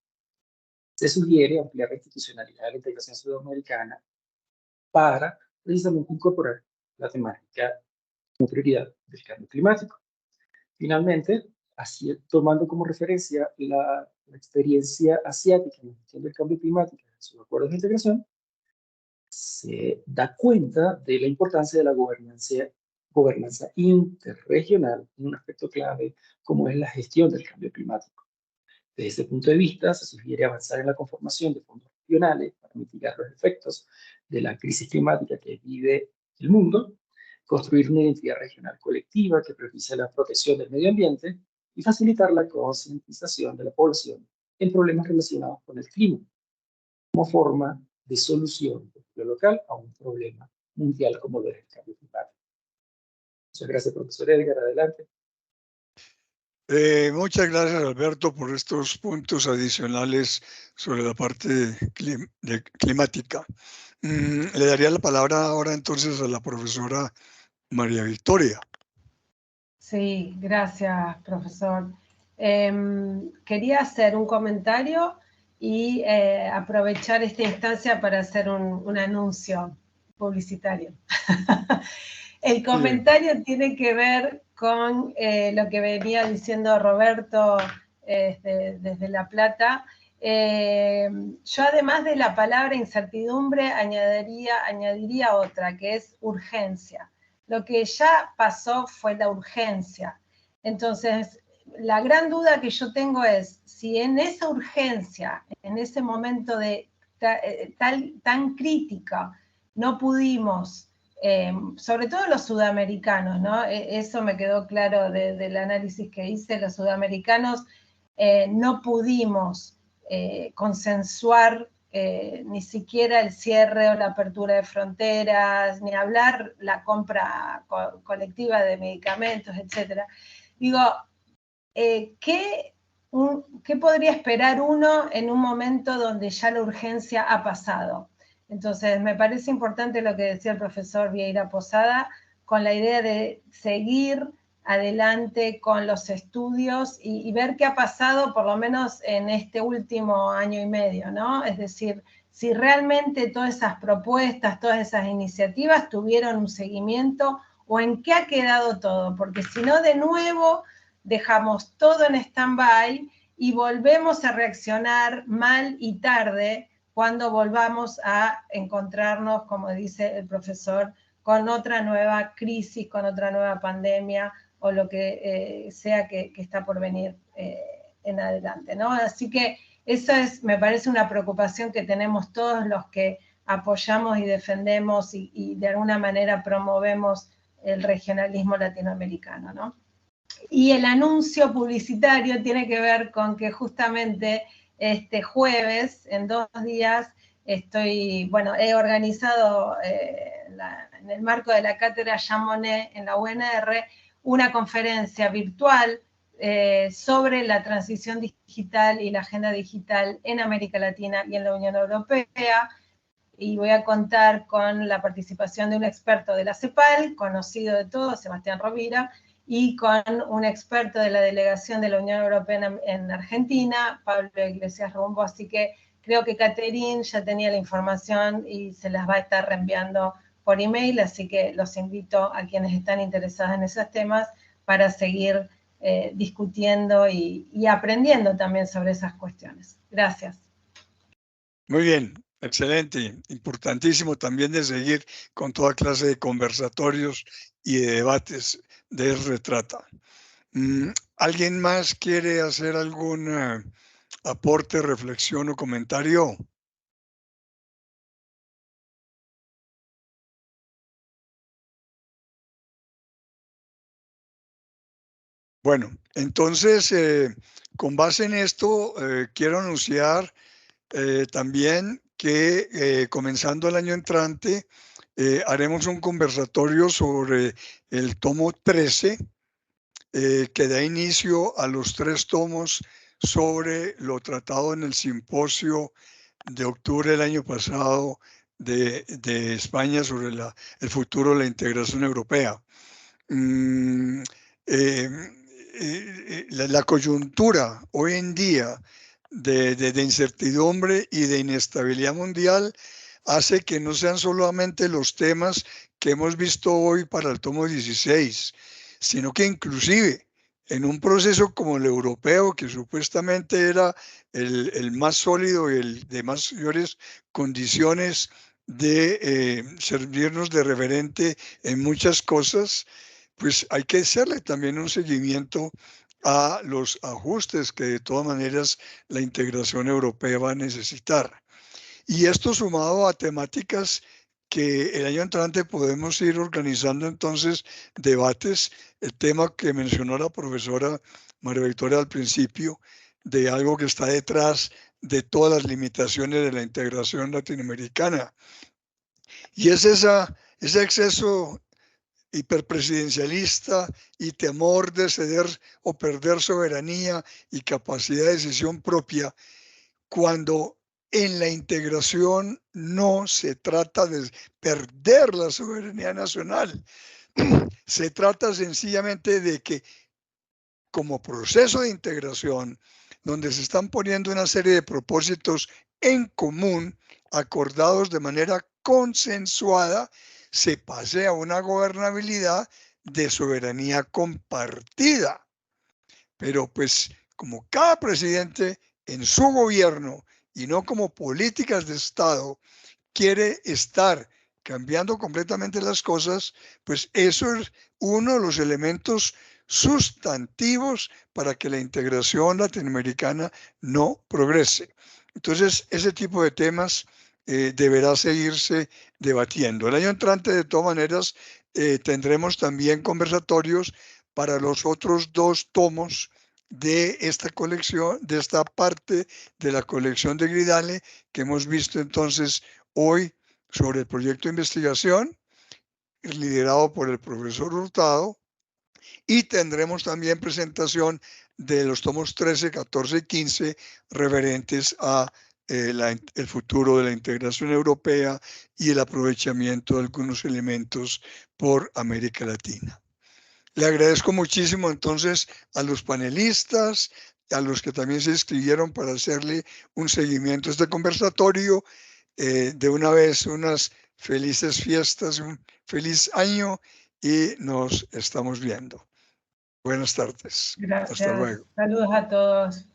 se sugiere ampliar la institucionalidad de la integración sudamericana para precisamente incorporar la temática como prioridad del cambio climático. Finalmente, así, tomando como referencia la experiencia asiática en la gestión del cambio climático en sus acuerdos de integración, se da cuenta de la importancia de la gobernanza interregional en un aspecto clave como es la gestión del cambio climático. Desde ese punto de vista, se sugiere avanzar en la conformación de fondos regionales para mitigar los efectos de la crisis climática que vive el mundo, construir una identidad regional colectiva que priorice la protección del medio ambiente y facilitar la concientización de la población en problemas relacionados con el clima, como forma de solución local a un problema mundial como lo es el cambio climático. Muchas gracias, profesor Edgar. Adelante. Muchas gracias, Alberto, por estos puntos adicionales sobre la parte climática. Le daría la palabra ahora entonces a la profesora María Victoria. Sí, gracias, profesor. Quería hacer un comentario y aprovechar esta instancia para hacer un anuncio publicitario. El comentario tiene que ver con lo que venía diciendo Roberto desde La Plata. Yo, además de la palabra incertidumbre, añadiría otra, que es urgencia. Lo que ya pasó fue la urgencia. Entonces, la gran duda que yo tengo es si en esa urgencia, en ese momento tan crítico, no pudimos, sobre todo los sudamericanos, ¿no? Eso me quedó claro del análisis que hice, los sudamericanos no pudimos consensuar ni siquiera el cierre o la apertura de fronteras, ni hablar la compra colectiva de medicamentos, etc. Digo, ¿qué podría esperar uno en un momento donde ya la urgencia ha pasado? Entonces, me parece importante lo que decía el profesor Vieira Posada, con la idea de seguir adelante con los estudios y ver qué ha pasado, por lo menos en este último año y medio, ¿no? Es decir, si realmente todas esas propuestas, todas esas iniciativas tuvieron un seguimiento o en qué ha quedado todo, porque si no, de nuevo dejamos todo en stand-by y volvemos a reaccionar mal y tarde cuando volvamos a encontrarnos, como dice el profesor, con otra nueva crisis, con otra nueva pandemia o lo que sea que está por venir en adelante, ¿no? Así que eso me parece una preocupación que tenemos todos los que apoyamos y defendemos y de alguna manera promovemos el regionalismo latinoamericano, ¿no? Y el anuncio publicitario tiene que ver con que justamente este jueves, en 2 días, he organizado en el marco de la cátedra Jean Monnet en la UNR una conferencia virtual sobre la transición digital y la agenda digital en América Latina y en la Unión Europea, y voy a contar con la participación de un experto de la CEPAL, conocido de todos, Sebastián Rovira, y con un experto de la delegación de la Unión Europea en Argentina, Pablo Iglesias Rumbo, así que creo que Catherine ya tenía la información y se las va a estar reenviando por email, así que los invito a quienes están interesados en esos temas para seguir discutiendo y aprendiendo también sobre esas cuestiones. Gracias. Muy bien, excelente, importantísimo también de seguir con toda clase de conversatorios y de debates de eso se trata. ¿Alguien más quiere hacer algún aporte, reflexión o comentario? Bueno, entonces, con base en esto, quiero anunciar también que comenzando el año entrante, haremos un conversatorio sobre el tomo 13, que da inicio a los 3 tomos sobre lo tratado en el simposio de octubre del año pasado de España sobre el futuro de la integración europea. La coyuntura hoy en día de incertidumbre y de inestabilidad mundial hace que no sean solamente los temas que hemos visto hoy para el tomo 16, sino que inclusive en un proceso como el europeo, que supuestamente era el más sólido y el de mayores condiciones de servirnos de referente en muchas cosas, pues hay que hacerle también un seguimiento a los ajustes que de todas maneras la integración europea va a necesitar. Y esto sumado a temáticas que el año entrante podemos ir organizando entonces debates, el tema que mencionó la profesora María Victoria al principio, de algo que está detrás de todas las limitaciones de la integración latinoamericana. Y es ese exceso hiperpresidencialista y temor de ceder o perder soberanía y capacidad de decisión propia, cuando en la integración no se trata de perder la soberanía nacional, se trata sencillamente de que como proceso de integración, donde se están poniendo una serie de propósitos en común, acordados de manera consensuada, se pase a una gobernabilidad de soberanía compartida. Pero pues como cada presidente en su gobierno y no como políticas de Estado quiere estar cambiando completamente las cosas, pues eso es uno de los elementos sustantivos para que la integración latinoamericana no progrese. Entonces, ese tipo de temas deberá seguirse debatiendo. El año entrante, de todas maneras, tendremos también conversatorios para los otros 2 tomos de esta colección, de esta parte de la colección de Gridale que hemos visto entonces hoy sobre el proyecto de investigación liderado por el profesor Hurtado, y tendremos también presentación de los tomos 13, 14 y 15 referentes a el futuro de la integración europea y el aprovechamiento de algunos elementos por América Latina. Le agradezco muchísimo entonces a los panelistas, a los que también se inscribieron para hacerle un seguimiento a este conversatorio. De una vez, unas felices fiestas, un feliz año y nos estamos viendo. Buenas tardes. Gracias. Hasta luego. Saludos a todos.